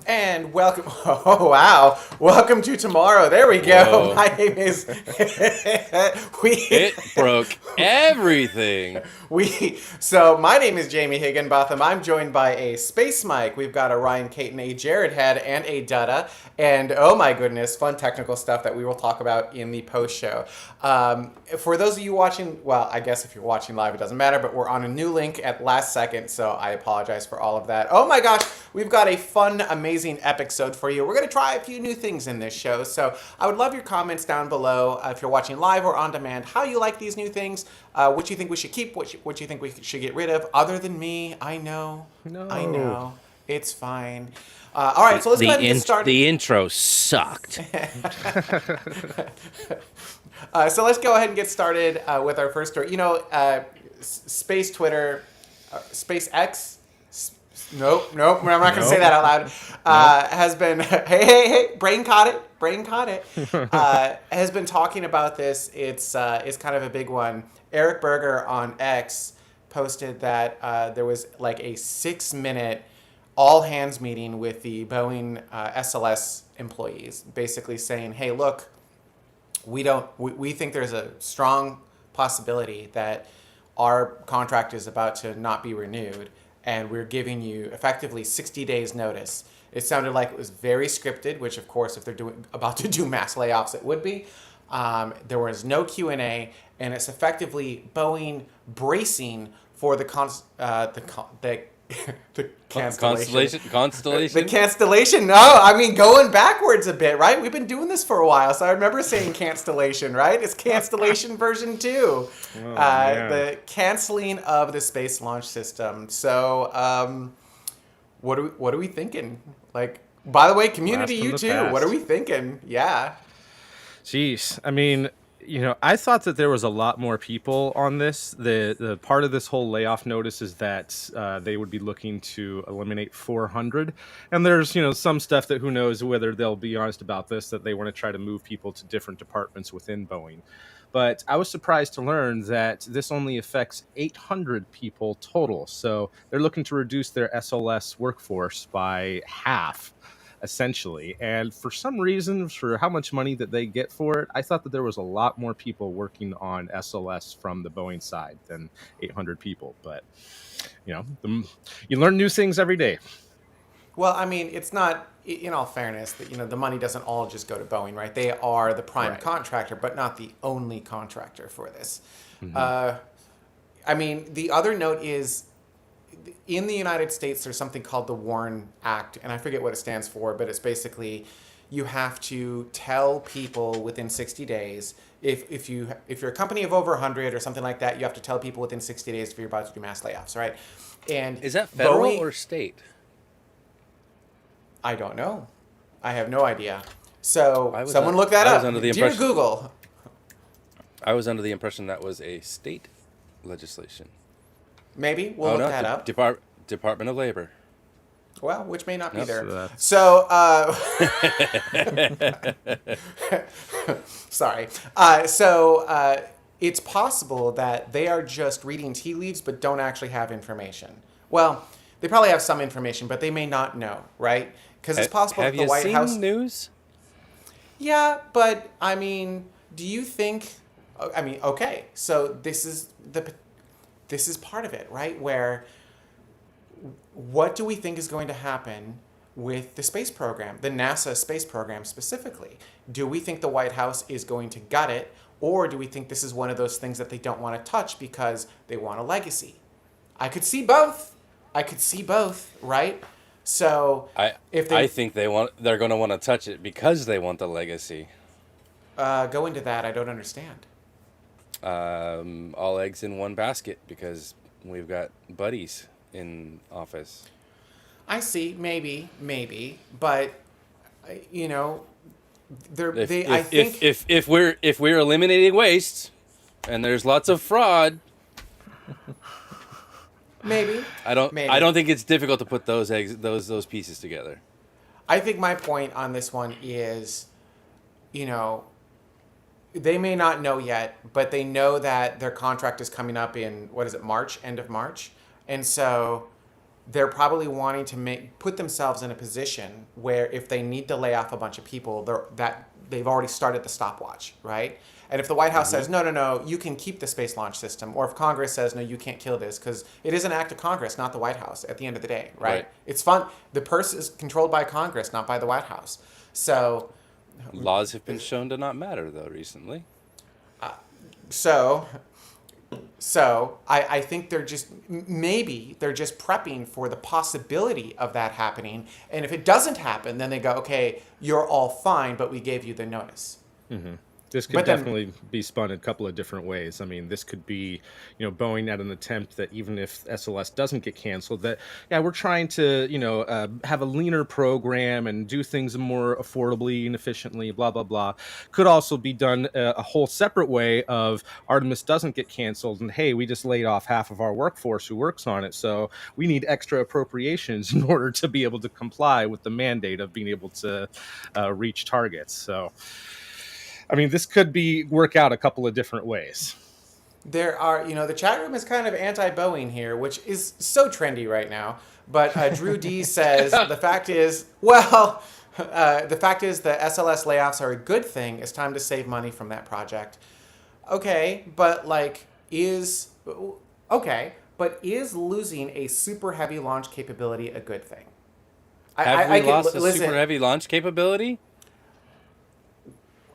And welcome. Oh wow! Welcome to tomorrow. There we go. Whoa. My name is. we It broke everything. So my name is Jamie Higginbotham. I'm joined by a Space Mike. We've got a Ryan Caton, a Jared Head, and a Dutta. And oh my goodness, fun technical stuff that we will talk about in the post show. For those of you watching, well, I guess if you're watching live, it doesn't matter. But we're on a new link at last second, so I apologize for all of that. Oh my gosh, we've got a fun, amazing episode for you. We're going to try a few new things in this show. So I would love your comments down below if you're watching live or on demand. How you like these new things? What you think we should keep? What you think we should get rid of? Other than me, I know. No. I know. It's fine. All right, so let's go ahead and get started. The intro sucked. So let's go ahead and get started with our first story. You know, space Twitter, SpaceX. Nope, I'm not going to say that out loud. Has been, hey, brain caught it. Has been talking about this. It's kind of a big one. Eric Berger on X posted that there was like a 6-minute all hands meeting with the Boeing SLS employees, basically saying, hey, look, we think there's a strong possibility that our contract is about to not be renewed, and we're giving you effectively 60 days notice. It sounded like it was very scripted, which of course, if they're about to do mass layoffs, it would be. There was no Q&A, and it's effectively Boeing bracing for the cancellation. Constellation? The cancellation. No, I mean going backwards a bit, right? We've been doing this for a while, so I remember saying cancellation, right? It's cancellation version 2. The canceling of the space launch system. So, what are we thinking? Like, by the way, community, you too. What are we thinking? Yeah. Jeez, I mean, I thought that there was a lot more people on this. The part of this whole layoff notice is that they would be looking to eliminate 400. And there's, some stuff that who knows whether they'll be honest about this, that they want to try to move people to different departments within Boeing. But I was surprised to learn that this only affects 800 people total. So they're looking to reduce their SLS workforce by half, essentially. And for some reason, for how much money that they get for it, I thought that there was a lot more people working on SLS from the Boeing side than 800 people. But, you learn new things every day. Well, I mean, it's not, in all fairness, that the money doesn't all just go to Boeing, right? They are the prime contractor, but not the only contractor for this. Mm-hmm. I mean, the other note is, in the United States, there's something called the WARN Act, and I forget what it stands for, but it's basically you have to tell people within 60 days. If you're a company of over 100 or something like that, you have to tell people within 60 days if you're about to do mass layoffs, right? And is that federal Boeing, or state? I don't know. I have no idea. So someone look that up. Dear Google. I was under the impression that was a state legislation. Maybe we'll look that up. Department of Labor. Well, which may not be there. So sorry. It's possible that they are just reading tea leaves, but don't actually have information. Well, they probably have some information, but they may not know, right? Because it's possible that the White House. Have you seen news? Yeah, but I mean, do you think? I mean, okay, so this is part of it, right? Where what do we think is going to happen with the space program, the NASA space program specifically? Do we think the White House is going to gut it, or do we think this is one of those things that they don't want to touch because they want a legacy? I could see both, right? So I think they're going to want to touch it because they want the legacy. Go into that. I don't understand. All eggs in one basket because we've got buddies in office. I see, maybe, but if we're eliminating waste and there's lots of fraud, maybe I don't think it's difficult to put those pieces together. I think my point on this one is, they may not know yet, but they know that their contract is coming up in, March, end of March. And so they're probably wanting to put themselves in a position where if they need to lay off a bunch of people, they've already started the stopwatch, right? And if the White House says, no, you can keep the space launch system, or if Congress says, no, you can't kill this, because it is an act of Congress, not the White House at the end of the day, right? It's fun. The purse is controlled by Congress, not by the White House. So laws have been shown to not matter, though, recently. So I think they're just prepping for the possibility of that happening. And if it doesn't happen, then they go, okay, you're all fine, but we gave you the notice. Mm-hmm. This could definitely be spun in a couple of different ways. I mean, this could be, Boeing at an attempt that even if SLS doesn't get canceled, that, we're trying to, have a leaner program and do things more affordably and efficiently, blah, blah, blah. Could also be done a whole separate way of Artemis doesn't get canceled and, hey, we just laid off half of our workforce who works on it. So we need extra appropriations in order to be able to comply with the mandate of being able to reach targets. So, I mean, this could work out a couple of different ways. There are, the chat room is kind of anti-Boeing here, which is so trendy right now. But Drew D says the fact is the SLS layoffs are a good thing. It's time to save money from that project. Okay, but is losing a super heavy launch capability a good thing? Have we lost a super heavy launch capability?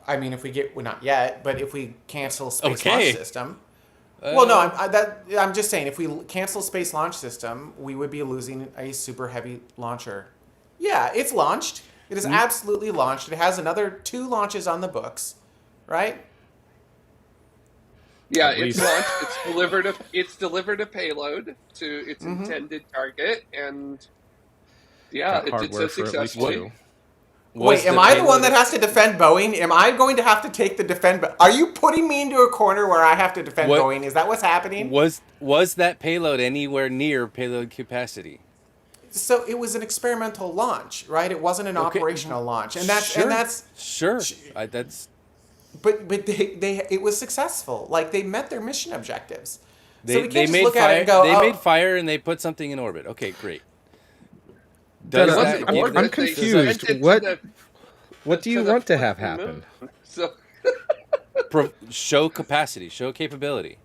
I mean, if we get, well, not yet, but if we cancel Space Launch System. Well, no, I'm just saying, if we cancel Space Launch System, we would be losing a super heavy launcher. Yeah, it's launched. It is absolutely launched. It has another 2 launches on the books, right? Yeah, it's launched. It's delivered a payload to its intended target, and it did so successfully. Wait, am I the one that has to defend Boeing? Am I going to have to take the defend? Are you putting me into a corner where I have to defend Boeing? Is that what's happening? Was that payload anywhere near payload capacity? So it was an experimental launch, right? It wasn't an operational launch, and that's sure. But it was successful. They met their mission objectives. They made fire and they put something in orbit. Okay, great. I'm confused. What do you want to have happen? Show capacity, show capability.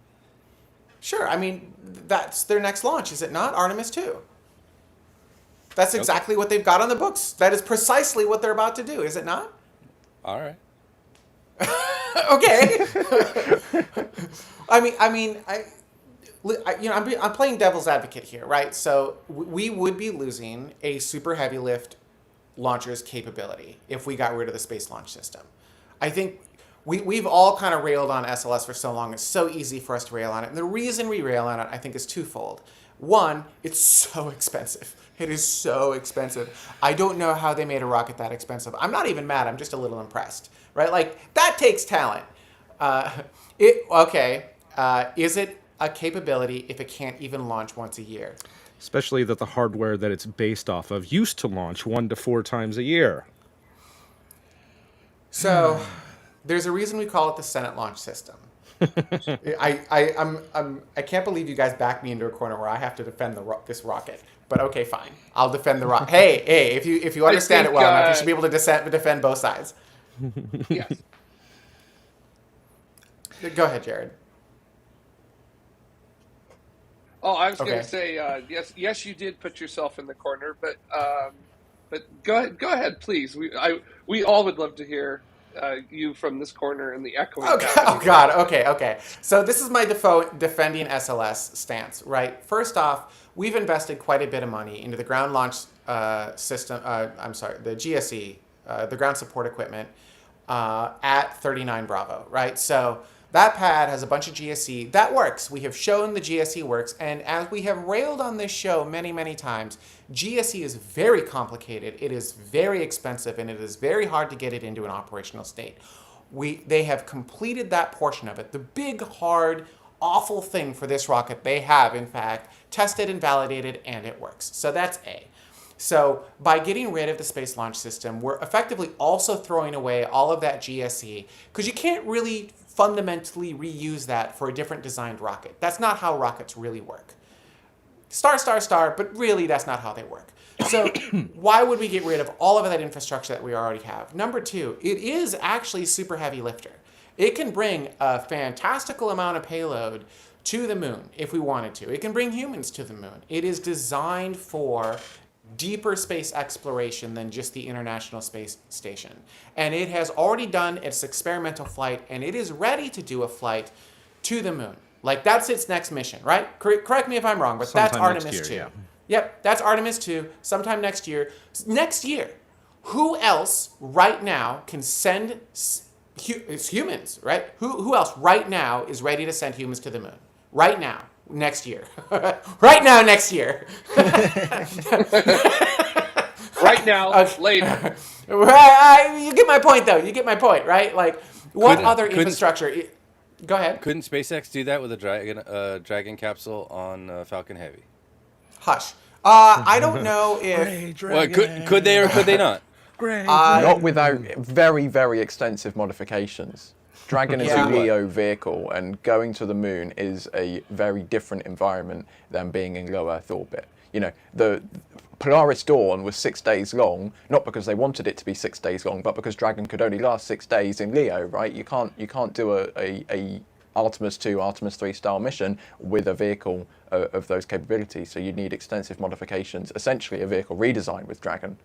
Sure. I mean, that's their next launch, is it not? Artemis 2. That's exactly what they've got on the books. That is precisely what they're about to do, is it not? All right. Okay. I'm playing devil's advocate here, right? So we would be losing a super heavy lift launcher's capability if we got rid of the Space Launch System. I think we've all kind of railed on SLS for so long. It's so easy for us to rail on it. And the reason we rail on it, I think, is twofold. One, it's so expensive. It is so expensive. I don't know how they made a rocket that expensive. I'm not even mad. I'm just a little impressed, right? That takes talent. Is it a capability if it can't even launch once a year? Especially that the hardware that it's based off of used to launch 1 to 4 times a year. So there's a reason we call it the Senate Launch System. I can't believe you guys backed me into a corner where I have to defend this rocket. But okay, fine. I'll defend the rocket. Hey, if you understand it well enough, you should be able to defend both sides. Yes. Go ahead, Jared. Oh, I was going to say yes, you did put yourself in the corner, but go ahead, please. We all would love to hear you from this corner and the echoing. Oh God. Okay. So this is my defending SLS stance, right? First off, we've invested quite a bit of money into the ground launch system. The GSE, the ground support equipment at 39 Bravo, right? So that pad has a bunch of GSE. That works. We have shown the GSE works. And as we have railed on this show many, many times, GSE is very complicated. It is very expensive, and it is very hard to get it into an operational state. They have completed that portion of it. The big, hard, awful thing for this rocket, they have, in fact, tested and validated, and it works. So that's A. So by getting rid of the Space Launch System, we're effectively also throwing away all of that GSE, because you can't really fundamentally reuse that for a different designed rocket. That's not how rockets really work. but really that's not how they work. So why would we get rid of all of that infrastructure that we already have? Number two, it is actually a super heavy lifter. It can bring a fantastical amount of payload to the moon if we wanted to. It can bring humans to the moon. It is designed for deeper space exploration than just the International Space Station. And it has already done its experimental flight, and it is ready to do a flight to the moon. Like, that's its next mission, right? Correct me if I'm wrong, but Sometime that's Artemis next 2. year, yeah. Yep, that's Artemis 2, sometime next year. Next year, who else right now can send... It's humans, right? Who else right now is ready to send humans to the moon? Right now, next year. Right now, next year. Right now, later. You get my point, though. You get my point, right? Like, what other infrastructure? Go ahead. Couldn't SpaceX do that with a Dragon capsule on Falcon Heavy? Hush. I don't know if... Well, could they or could they not? Not without very, very extensive modifications. Dragon is a LEO vehicle, and going to the moon is a very different environment than being in low Earth orbit. You know, the Polaris Dawn was 6 days long, not because they wanted it to be 6 days long, but because Dragon could only last 6 days in LEO, right? You can't do a Artemis 2, Artemis 3 style mission with a vehicle of those capabilities. So you'd need extensive modifications, essentially a vehicle redesign with Dragon.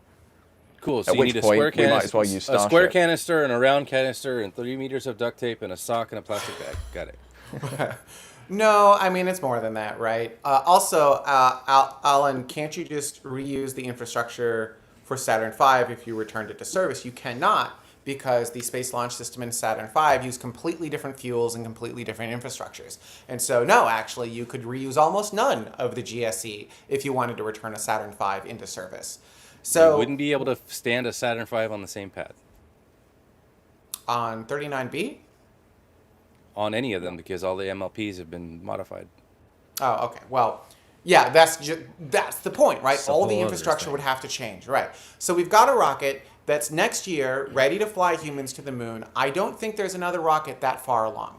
Cool. So At you which need point, a we might as well use a square Starship. canister, and a round canister, and 3 meters of duct tape, and a sock, and a plastic bag. Got it. No, I mean, it's more than that, right? Also, Alan, can't you just reuse the infrastructure for Saturn V if you returned it to service? You cannot, because the Space Launch System in Saturn V use completely different fuels and completely different infrastructures. And so, no, actually, you could reuse almost none of the GSE if you wanted to return a Saturn V into service. So you wouldn't be able to stand a Saturn V on the same pad. On 39B? On any of them, because all the MLPs have been modified. Oh, okay. Well, yeah, that's the point, right? So all the whole other infrastructure thing. would have to change, right? So we've got a rocket that's next year ready to fly humans to the moon. I don't think there's another rocket that far along,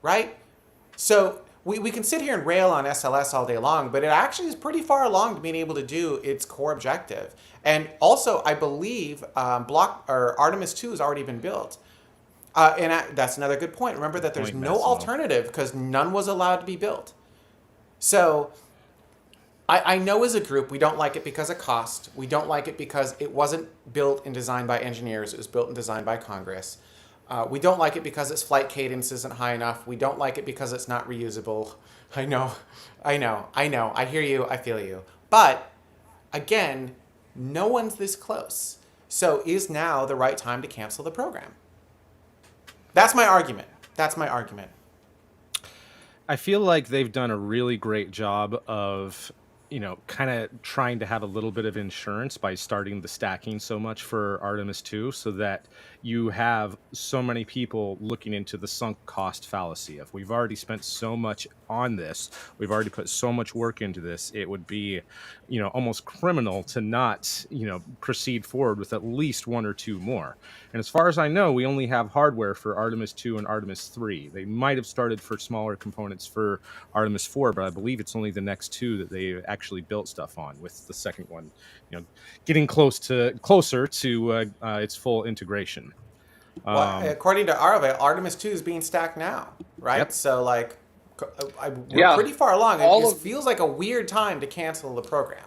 right? So we can sit here and rail on SLS all day long, but it actually is pretty far along to being able to do its core objective. And also, I believe Artemis 2 has already been built. That's another good point. Remember that there's no alternative because none was allowed to be built. So I know as a group we don't like it because of cost. We don't like it because it wasn't built and designed by engineers. It was built and designed by Congress. We don't like it because its flight cadence isn't high enough. We don't like it because it's not reusable. I know. I hear you. I feel you. But again, no one's this close. So is now the right time to cancel the program? That's my argument. I feel like they've done a really great job of, kind of trying to have a little bit of insurance by starting the stacking so much for Artemis 2 so that you have so many people looking into the sunk cost fallacy of we've already spent so much on this, we've already put so much work into this, it would be, almost criminal to not, proceed forward with at least one or two more. And as far as I know, we only have hardware for Artemis 2 and Artemis 3. They might have started for smaller components for Artemis 4, but I believe it's only the next two that they actually built stuff on, with the second one, getting closer to its full integration. Well, according to Arve, Artemis 2 is being stacked now, right? Yep. So, we're pretty far along. It feels like a weird time to cancel the program.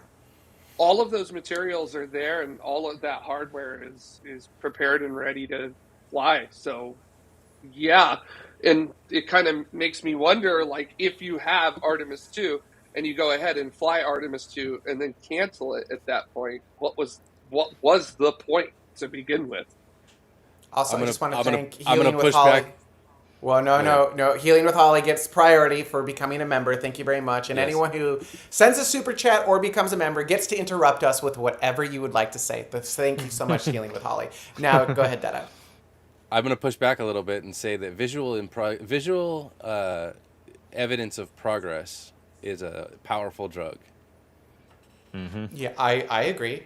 All of those materials are there, and all of that hardware is prepared and ready to fly. So, yeah. And it kind of makes me wonder, if you have Artemis 2 and you go ahead and fly Artemis 2 and then cancel it at that point, what was the point to begin with? Also, I just want to thank I'm Healing gonna with push Holly. back. Well, no. Healing with Holly gets priority for becoming a member. Thank you very much. And Yes. anyone who sends a super chat or becomes a member gets to interrupt us with whatever you would like to say. But thank you so much, Healing with Holly. Now, go ahead, Dada. I'm going to push back a little bit and say that visual evidence of progress is a powerful drug. Mm-hmm. Yeah, I agree.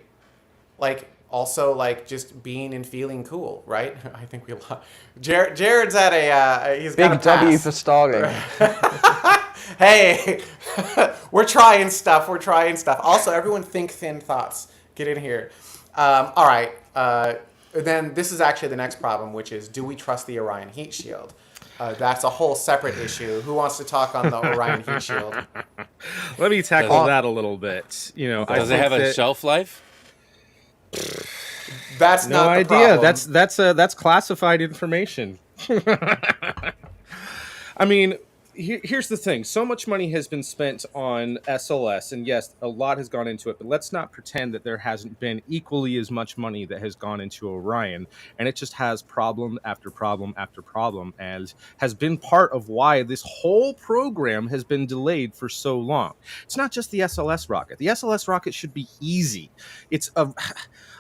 also like just being and feeling cool, right? I think we Jared's at a he's got a Big W pass. for Starlink. Hey, we're trying stuff. Also, everyone think thin thoughts. Get in here. All right. Then this is actually the next problem, which is, do we trust the Orion heat shield? That's a whole separate issue. Who wants to talk on the Orion heat shield? Let me tackle that a little bit. Does it have a shelf life? That's no not the idea. problem. That's classified information. I mean, here's the thing. So much money has been spent on SLS, and yes, a lot has gone into it, but let's not pretend that there hasn't been equally as much money that has gone into Orion, and it just has problem after problem after problem, and has been part of why this whole program has been delayed for so long. It's not just the SLS rocket. The SLS rocket should be easy. It's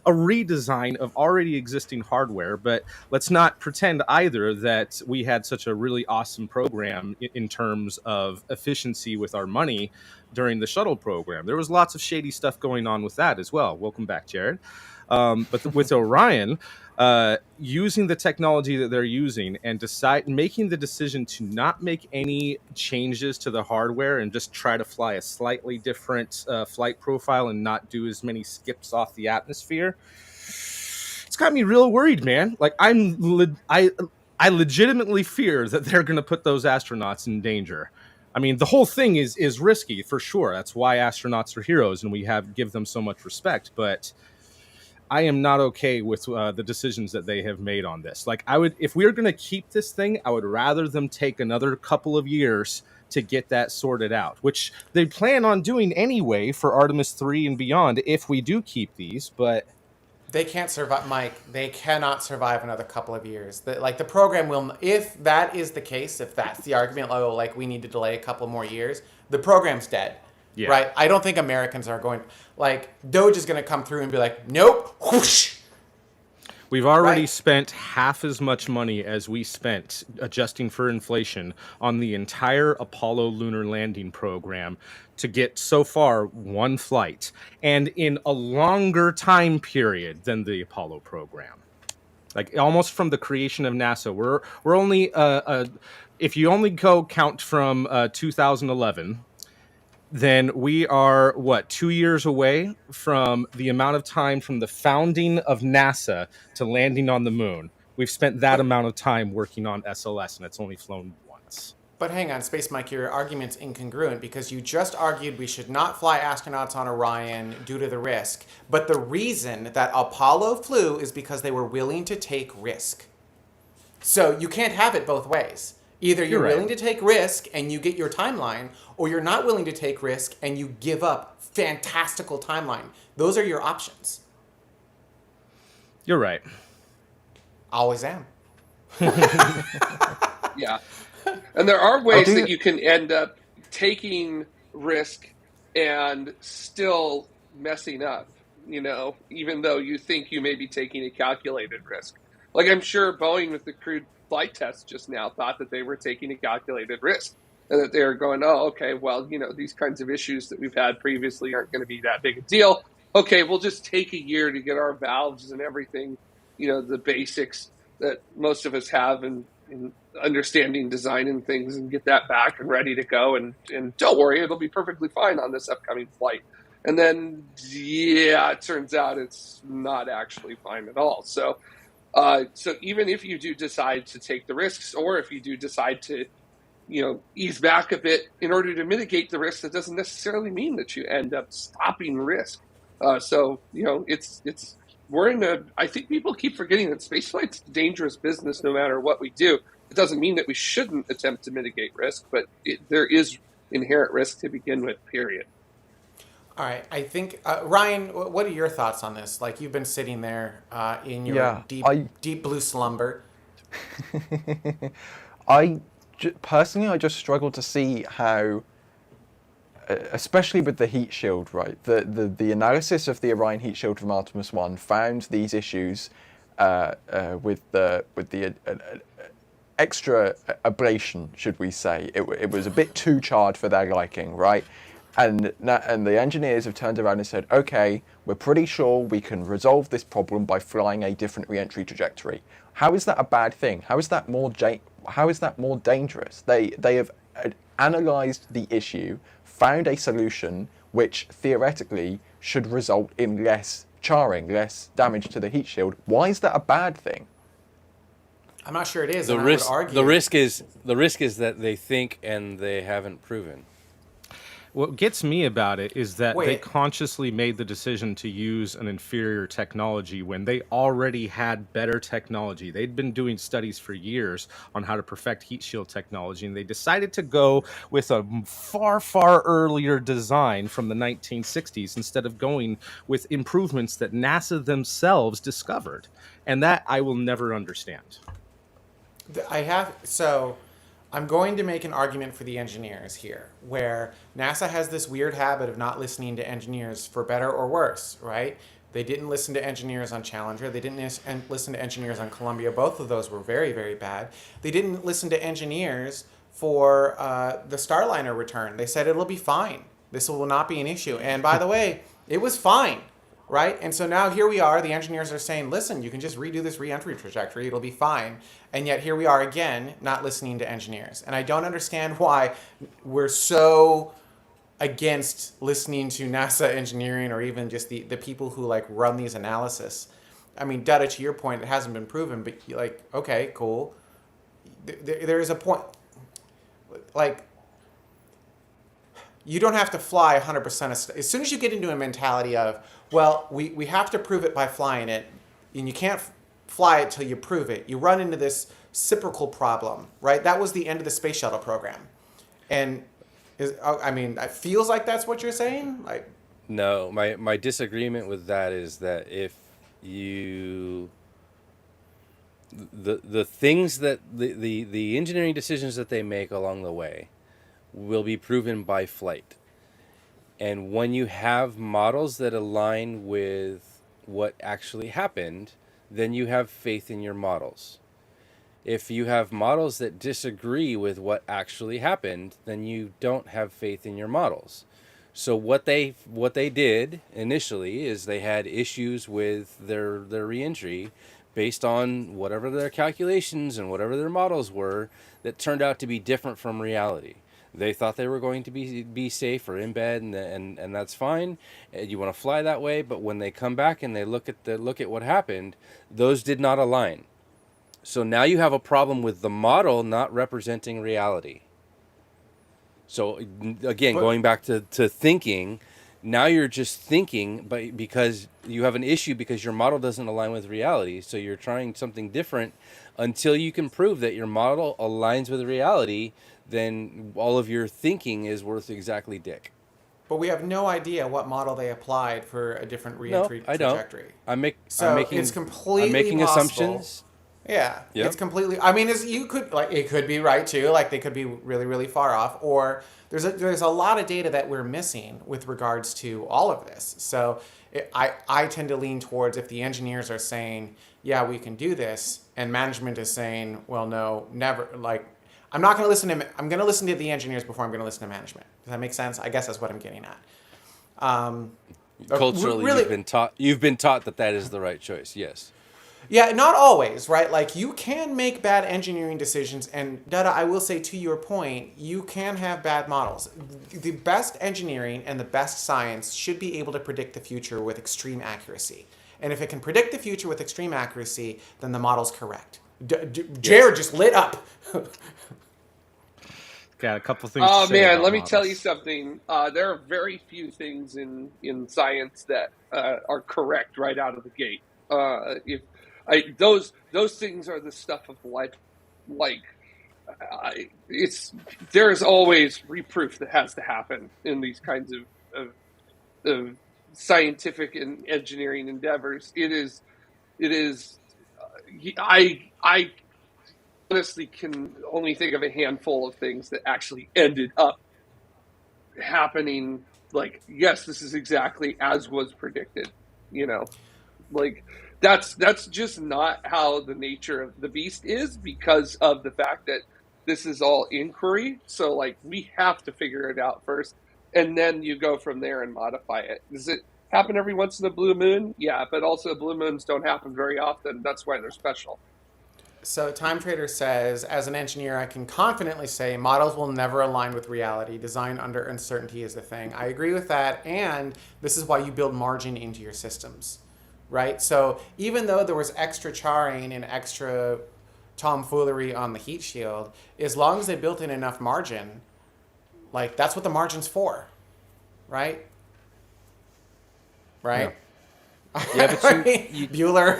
a redesign of already existing hardware, but let's not pretend either that we had such a really awesome program in terms of efficiency with our money during the shuttle program. There was lots of shady stuff going on with that as well. Welcome back, Jared. But with Orion, using the technology that they're using and making the decision to not make any changes to the hardware and just try to fly a slightly different flight profile and not do as many skips off the atmosphere, it's got me real worried, man. Like I legitimately fear that they're going to put those astronauts in danger. I mean, the whole thing is risky for sure. That's why astronauts are heroes, and we give them so much respect. But I am not okay with the decisions that they have made on this. Like, if we were going to keep this thing, I would rather them take another couple of years to get that sorted out, which they plan on doing anyway for Artemis 3 and beyond if we do keep these, but they can't survive, Mike. They cannot survive another couple of years. The program will, if that is the case, if that's the argument, like we need to delay a couple more years, the program's dead. Yeah. Right? I don't think Americans are going, like, Doge is going to come through and be like, nope, whoosh. We've already spent half as much money as we spent, adjusting for inflation, on the entire Apollo lunar landing program to get so far one flight, and in a longer time period than the Apollo program. Like, almost from the creation of NASA. We're only, if you only count from 2011, then we are, 2 years away from the amount of time from the founding of NASA to landing on the moon. We've spent that amount of time working on SLS, and it's only flown once. But hang on, Space Mike, your argument's incongruent, because you just argued we should not fly astronauts on Orion due to the risk. But the reason that Apollo flew is because they were willing to take risk. So you can't have it both ways. Either you're willing to take risk and you get your timeline, or you're not willing to take risk and you give up fantastical timeline. Those are your options. You're right. Always am. Yeah. And there are ways that you can end up taking risk and still messing up, even though you think you may be taking a calculated risk. Like, I'm sure Boeing with the crewed flight test just now thought that they were taking a calculated risk, and that they were going, oh, okay, well, these kinds of issues that we've had previously aren't going to be that big a deal. Okay, we'll just take a year to get our valves and everything, the basics that most of us have in understanding design and things, and get that back and ready to go. And don't worry, it'll be perfectly fine on this upcoming flight. And then, it turns out it's not actually fine at all. So even if you do decide to take the risks, or if you do decide to, ease back a bit in order to mitigate the risk, that doesn't necessarily mean that you end up stopping risk. I think people keep forgetting that spaceflight's a dangerous business no matter what we do. It doesn't mean that we shouldn't attempt to mitigate risk, but there is inherent risk to begin with, period. All right. I think, Ryan, what are your thoughts on this? Like, you've been sitting there in your deep blue slumber. Personally, I just struggle to see how, especially with the heat shield, right? The analysis of the Orion heat shield from Artemis 1 found these issues with the extra ablation, should we say. It was a bit too charred for their liking, right? And the engineers have turned around and said, okay, we're pretty sure we can resolve this problem by flying a different re-entry trajectory. How is that a bad thing? How is that more dangerous? They have analysed the issue, found a solution which theoretically should result in less charring, less damage to the heat shield. Why is that a bad thing? I'm not sure it is. The risk is that they think and they haven't proven. What gets me about it is that they consciously made the decision to use an inferior technology when they already had better technology. They'd been doing studies for years on how to perfect heat shield technology, and they decided to go with a far, far earlier design from the 1960s instead of going with improvements that NASA themselves discovered. And that I will never understand. I'm going to make an argument for the engineers here, where NASA has this weird habit of not listening to engineers for better or worse, right? They didn't listen to engineers on Challenger. They didn't listen to engineers on Columbia. Both of those were very, very bad. They didn't listen to engineers for the Starliner return. They said it'll be fine. This will not be an issue. And by the way, it was fine, right? And so now here we are. The engineers are saying, listen, you can just redo this re-entry trajectory. It'll be fine. And yet here we are again, not listening to engineers. And I don't understand why we're so against listening to NASA engineering or even just the people who like run these analysis. I mean, Dutta, to your point, it hasn't been proven, but like, okay, cool. There is a point, like, you don't have to fly 100% as soon as you get into a mentality of, well, we have to prove it by flying it, and you can't fly it till you prove it. You run into this reciprocal problem, right? That was the end of the space shuttle program. And it feels like that's what you're saying? Like, no, my disagreement with that is that if you the things that the engineering decisions that they make along the way will be proven by flight. And when you have models that align with what actually happened, then you have faith in your models. If you have models that disagree with what actually happened, then you don't have faith in your models. So what they did initially is they had issues with their reentry based on whatever their calculations and whatever their models were that turned out to be different from reality. They thought they were going to be safe or in bed, and that's fine. You want to fly that way, but when they come back and they look at what happened, those did not align. So now you have a problem with the model not representing reality. So again, going back to thinking, now you're just thinking, but because you have an issue because your model doesn't align with reality. So you're trying something different until you can prove that your model aligns with reality. Then all of your thinking is worth exactly dick. But we have no idea what model they applied for a different re-entry trajectory. I'm making it's completely I'm making possible. Assumptions. Yeah, yep. It's completely. I mean, it could be right too. Like they could be really, really far off, or there's a lot of data that we're missing with regards to all of this. So I tend to lean towards if the engineers are saying, yeah, we can do this, and management is saying, well, no, never. Like, I'm not going to listen to. I'm going to listen to the engineers before I'm going to listen to management. Does that make sense? I guess that's what I'm getting at. Culturally, really, you've been taught that is the right choice. Yes. Yeah, not always, right? Like, you can make bad engineering decisions, and Dutta, I will say to your point, you can have bad models. The best engineering and the best science should be able to predict the future with extreme accuracy. And if it can predict the future with extreme accuracy, then the model's correct. Jared just lit up. Got a couple things to say about let me models. tell you something. There are very few things in science that are correct right out of the gate. Those things are the stuff of life. There's always reproof that has to happen in these kinds of scientific and engineering endeavors. It is. I honestly can only think of a handful of things that actually ended up happening. Like, yes, this is exactly as was predicted. That's just not how the nature of the beast is, because of the fact that this is all inquiry. So we have to figure it out first. and then you go from there and modify it. Does it happen every once in a blue moon? Yeah, but also blue moons don't happen very often. That's why they're special. So Time Trader says, as an engineer, I can confidently say models will never align with reality. Design under uncertainty is the thing. I agree with that, and this is why you build margin into your systems, right? So even though there was extra charring and extra tomfoolery on the heat shield, as long as they built in enough margin, like that's what the margin's for, right? Right? Yeah, but Bueller.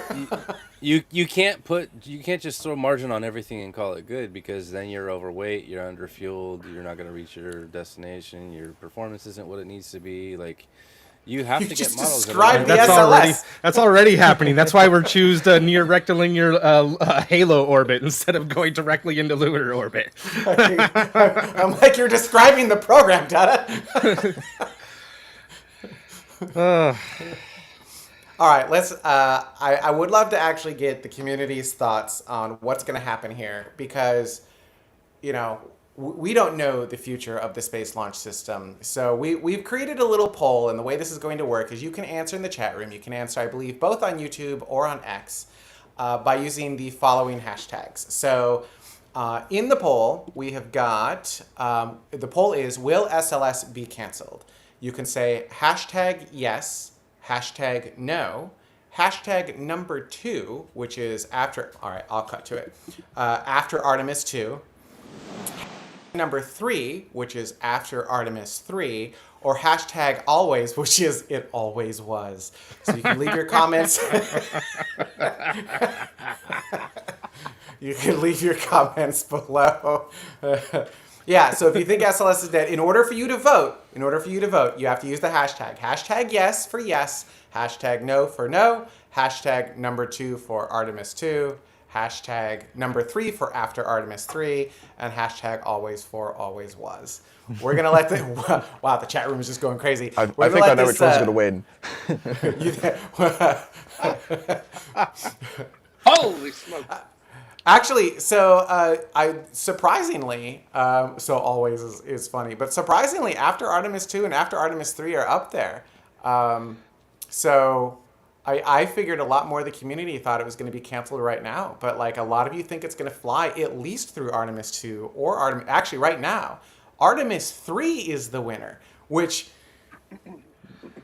you can't just throw margin on everything and call it good, because then you're overweight, you're underfueled, you're not going to reach your destination, your performance isn't what it needs to be. Like, you have to get models that described the align. SLS. That's already happening. That's why we're choose the near rectilinear halo orbit instead of going directly into lunar orbit. I'm like, you're describing the program, Dada. All right, let's. I would love to actually get the community's thoughts on what's going to happen here, because, you know, we don't know the future of the Space Launch System. So we've created a little poll, and the way this is going to work is you can answer in the chat room. You can answer, I believe, both on YouTube or on X by using the following hashtags. So in the poll, we have got, the poll is, will SLS be canceled? You can say hashtag yes, hashtag no, hashtag number 2, which is after, all right, I'll cut to it, after Artemis 2, number 3, which is after Artemis 3, or hashtag always, which is it always was. So you can leave your comments. You can leave your comments below. Yeah, so if you think SLS is dead, in order for you to vote, you have to use the hashtag. Hashtag yes for yes, hashtag no for no, hashtag number 2 for Artemis 2, hashtag number 3 for after Artemis 3, and hashtag always for always was. We're going to let the... Wow, the chat room is just going crazy. I think I know which one's going to win. Holy smoke. Actually, so I surprisingly, so always is funny, but surprisingly, after Artemis 2 and after Artemis 3 are up there. So I figured a lot more of the community thought it was going to be canceled right now, but like a lot of you think it's going to fly at least through Artemis 2 or Artemis. Actually, right now, Artemis 3 is the winner, which,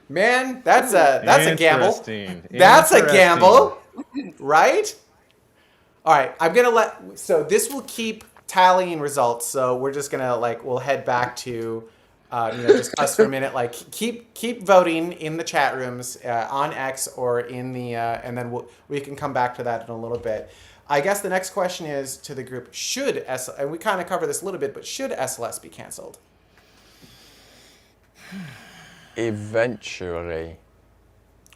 man, that's a gamble. That's a gamble, right? All right, I'm gonna so this will keep tallying results. So we're just gonna we'll head back to, just us for a minute. Like keep voting in the chat rooms on X or in the, and then we can come back to that in a little bit. I guess the next question is to the group: and we kind of cover this a little bit, but should SLS be canceled? Eventually.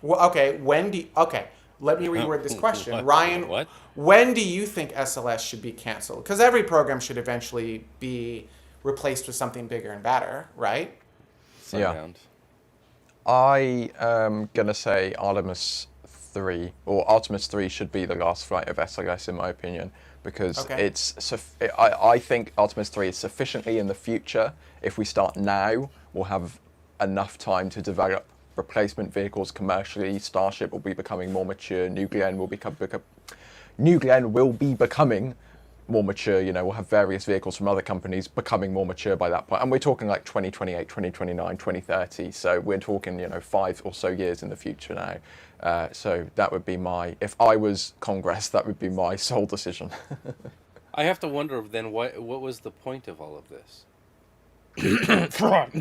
Well, okay. Let me reword this question. Ryan, what? When do you think SLS should be canceled? Because every program should eventually be replaced with something bigger and better, right? Yeah. I am going to say Artemis 3 should be the last flight of SLS, in my opinion, because I think Artemis 3 is sufficiently in the future. If we start now, we'll have enough time to develop replacement vehicles commercially. Starship will be becoming more mature. New Glenn will be becoming more mature. You know, we'll have various vehicles from other companies becoming more mature by that point. And we're talking like 2028, 2029, 2030. So we're talking, 5 or so years in the future now. So that would be if I was Congress, that would be my sole decision. I have to wonder then, what was the point of all of this?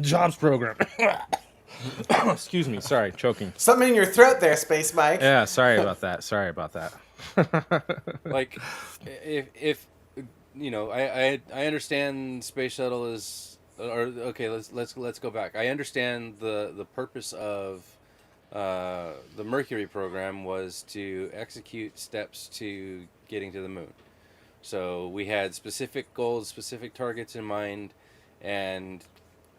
Jobs program. Excuse me. Sorry, choking. Something in your throat there, Space Mike. Yeah, sorry about that. Like, if I understand space shuttle is, let's go back. I understand the purpose of the Mercury program was to execute steps to getting to the moon. So we had specific goals, specific targets in mind, and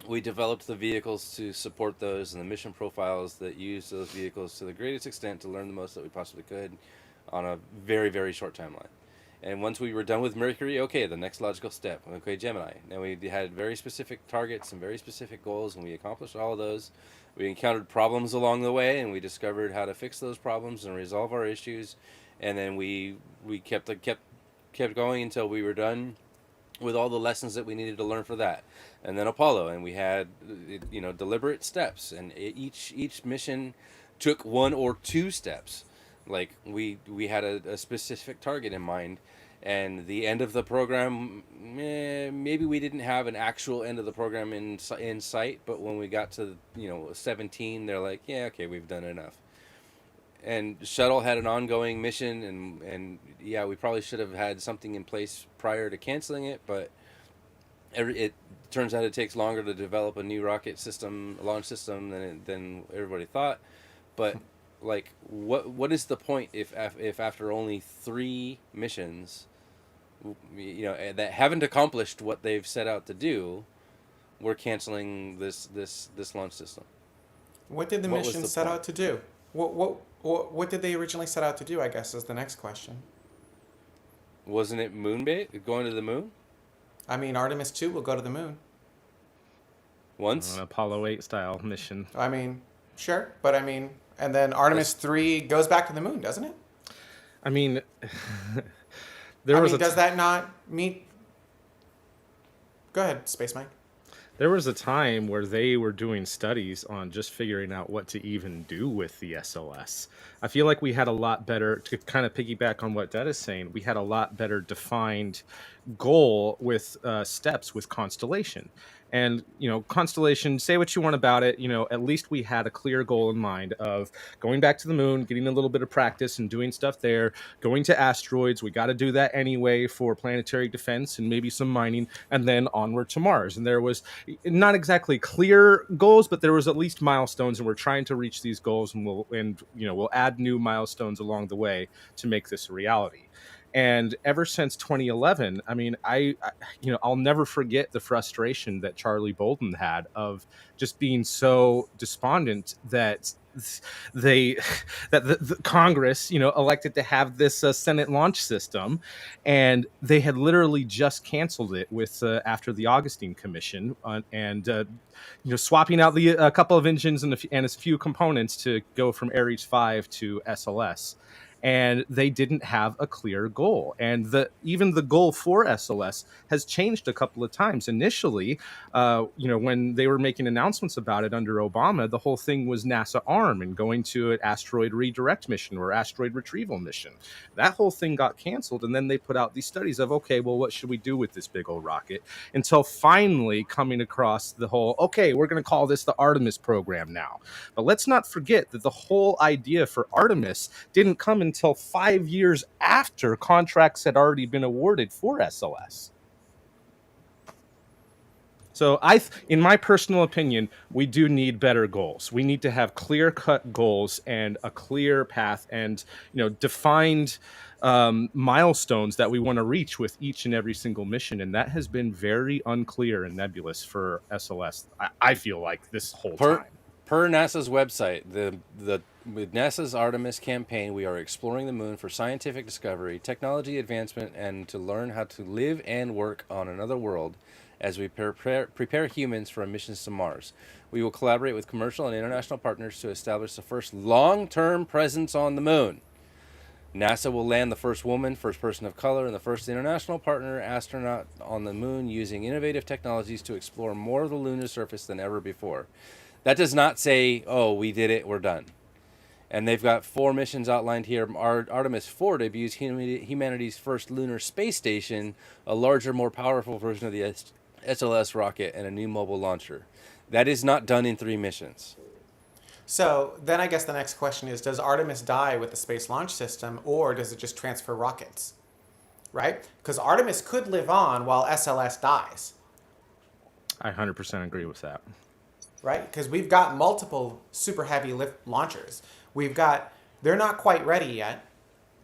we developed the vehicles to support those and the mission profiles that use those vehicles to the greatest extent to learn the most that we possibly could on a very, very short timeline. And once we were done with Mercury, okay, the next logical step, okay, Gemini. Now we had very specific targets and very specific goals, and we accomplished all of those. We encountered problems along the way, and we discovered how to fix those problems and resolve our issues. And then we kept going until we were done with all the lessons that we needed to learn for that. And then Apollo, and we had deliberate steps, and each mission took 1 or 2 steps. Like we had a specific target in mind, and the end of the program, maybe we didn't have an actual end of the program in sight, but when we got to 17, they're like, yeah, okay, we've done enough. And shuttle had an ongoing mission, and yeah, we probably should have had something in place prior to canceling it, but it turns out it takes longer to develop a new rocket system, launch system, than everybody thought. But like, what is the point if after only 3 missions, that haven't accomplished what they've set out to do, we're canceling this launch system? What did the mission set out to do? What did they originally set out to do, I guess, is the next question. Wasn't it moon base, going to the moon? I mean, Artemis 2 will go to the moon. Once? An Apollo 8 style mission. I mean, sure, but I mean, and then Artemis 3 goes back to the moon, doesn't it? I mean, does that not meet... Go ahead, Space Mike. There was a time where they were doing studies on just figuring out what to even do with the SLS. I feel like we had a lot better, to kind of piggyback on what Dad is saying, we had a lot better defined goal with steps with Constellation. And, Constellation, say what you want about it, at least we had a clear goal in mind of going back to the moon, getting a little bit of practice and doing stuff there, going to asteroids. We got to do that anyway for planetary defense and maybe some mining, and then onward to Mars. And there was not exactly clear goals, but there was at least milestones, and we're trying to reach these goals, and we'll add new milestones along the way to make this a reality. And ever since 2011, I mean, I'll never forget the frustration that Charlie Bolden had of just being so despondent that the Congress, elected to have this Senate launch system, and they had literally just canceled it with after the Augustine Commission, swapping out a couple of engines and a few components to go from Ares 5 to SLS. And they didn't have a clear goal. And even the goal for SLS has changed a couple of times. Initially, when they were making announcements about it under Obama, the whole thing was NASA ARM and going to an asteroid redirect mission or asteroid retrieval mission. That whole thing got canceled. And then they put out these studies of, okay, well, what should we do with this big old rocket? Until finally coming across the whole, okay, we're going to call this the Artemis program now. But let's not forget that the whole idea for Artemis didn't come until 5 years after contracts had already been awarded for SLS. So in my personal opinion, we do need better goals. We need to have clear-cut goals and a clear path and, defined milestones that we want to reach with each and every single mission. And that has been very unclear and nebulous for SLS, I feel like, this whole time. Per NASA's website, with NASA's Artemis campaign, we are exploring the moon for scientific discovery, technology advancement, and to learn how to live and work on another world as we prepare humans for missions to Mars. We will collaborate with commercial and international partners to establish the first long-term presence on the moon. NASA will land the first woman, first person of color, and the first international partner astronaut on the moon using innovative technologies to explore more of the lunar surface than ever before. That does not say, oh, we did it, we're done. And they've got 4 missions outlined here. Artemis 4 debuts humanity's first lunar space station, a larger, more powerful version of the SLS rocket, and a new mobile launcher. That is not done in 3 missions. So then I guess the next question is, does Artemis die with the Space Launch System, or does it just transfer rockets? Right? Because Artemis could live on while SLS dies. I 100% agree with that. Right? Because we've got multiple super heavy lift launchers. They're not quite ready yet,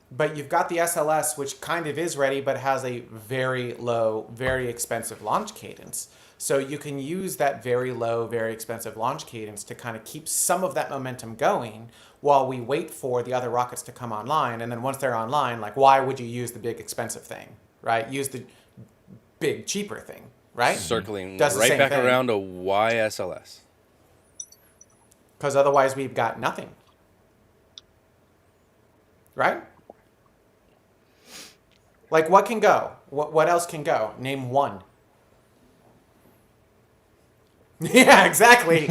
but you've got the SLS, which kind of is ready, but has a very low, very expensive launch cadence. So you can use that very low, very expensive launch cadence to kind of keep some of that momentum going while we wait for the other rockets to come online. And then once they're online, like, why would you use the big expensive thing, right? Use the big cheaper thing, right? Circling Does the right same back thing. around to why SLS? Because otherwise we've got nothing. Right? Like, what can go? What else can go? Name one. Yeah, exactly.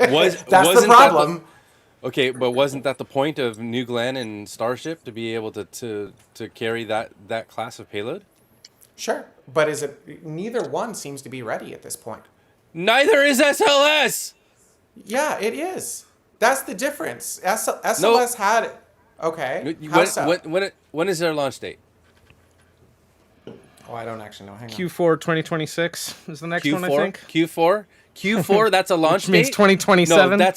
Was That's the wasn't problem. Okay, but wasn't that the point of New Glenn and Starship, to be able to carry that class of payload? Sure, but neither one seems to be ready at this point. Neither is SLS. Yeah, it is. That's the difference. SLS had it. Okay. How so? When is their launch date? Oh, I don't actually know. Hang on. Q4 2026 is the next one, I think. Q4. That's a launch Which means date. 2027. No,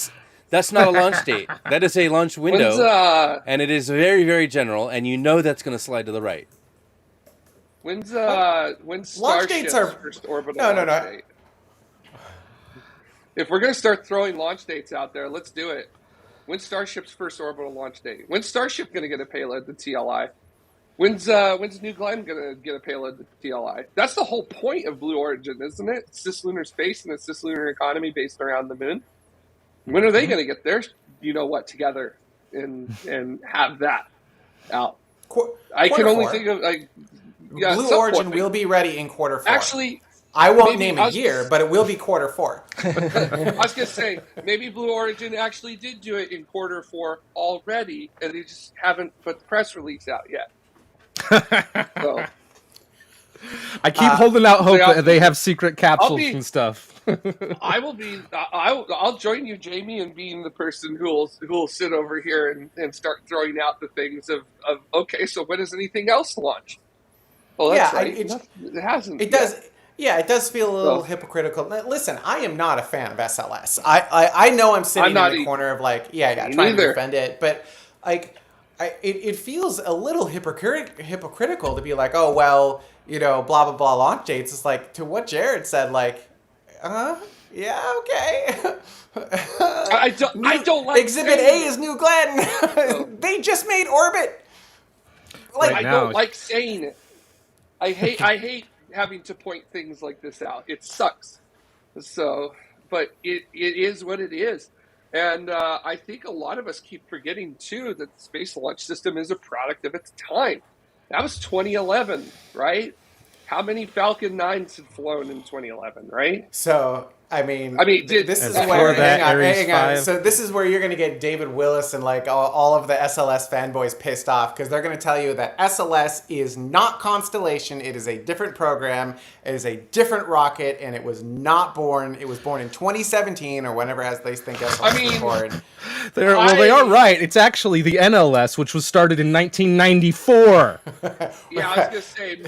that's not a launch date. That is a launch window, and it is very, very general. And you know that's going to slide to the right. When's Launch dates Starship's are first orbital no. launch date? If we're going to start throwing launch dates out there, let's do it. When's Starship's first orbital launch date? When's Starship going to get a payload to TLI? When's New Glenn going to get a payload to TLI? That's the whole point of Blue Origin, isn't it? Cislunar space and a cislunar economy based around the moon. When are they going to get their, together and have that out? I can only think of Blue Origin will be ready in Q4. Actually, I won't name a year, but it will be Q4. I was going to say, maybe Blue Origin actually did do it in Q4 already, and they just haven't put the press release out yet. So, I keep holding out hope that they have secret capsules and stuff. I'll join you, Jamie, in being the person who will sit over here and start throwing out the things of okay, so when does anything else launch? Well, that's right. It hasn't. It does. Yeah, it does feel a little hypocritical. Listen, I am not a fan of SLS. I know I'm sitting in the corner of trying to defend it, but it feels a little hypocritical to be like, oh well, blah blah blah launch dates. It's like, to what Jared said, yeah, okay. I don't like Exhibit A is New Glenn. They just made orbit. I don't like saying it. I hate having to point things like this out. It sucks. So, but it is what it is. And I think a lot of us keep forgetting, too, that the Space Launch System is a product of its time. That was 2011, right? How many Falcon 9s had flown in 2011, right? So, this is where hang on. So this is where you're going to get David Willis and all of the SLS fanboys pissed off, because they're going to tell you that SLS is not Constellation. It is a different program. It is a different rocket, and it was not born. It was born in 2017 or whenever they think SLS was born. They are right. It's actually the NLS, which was started in 1994. Yeah, I was going to say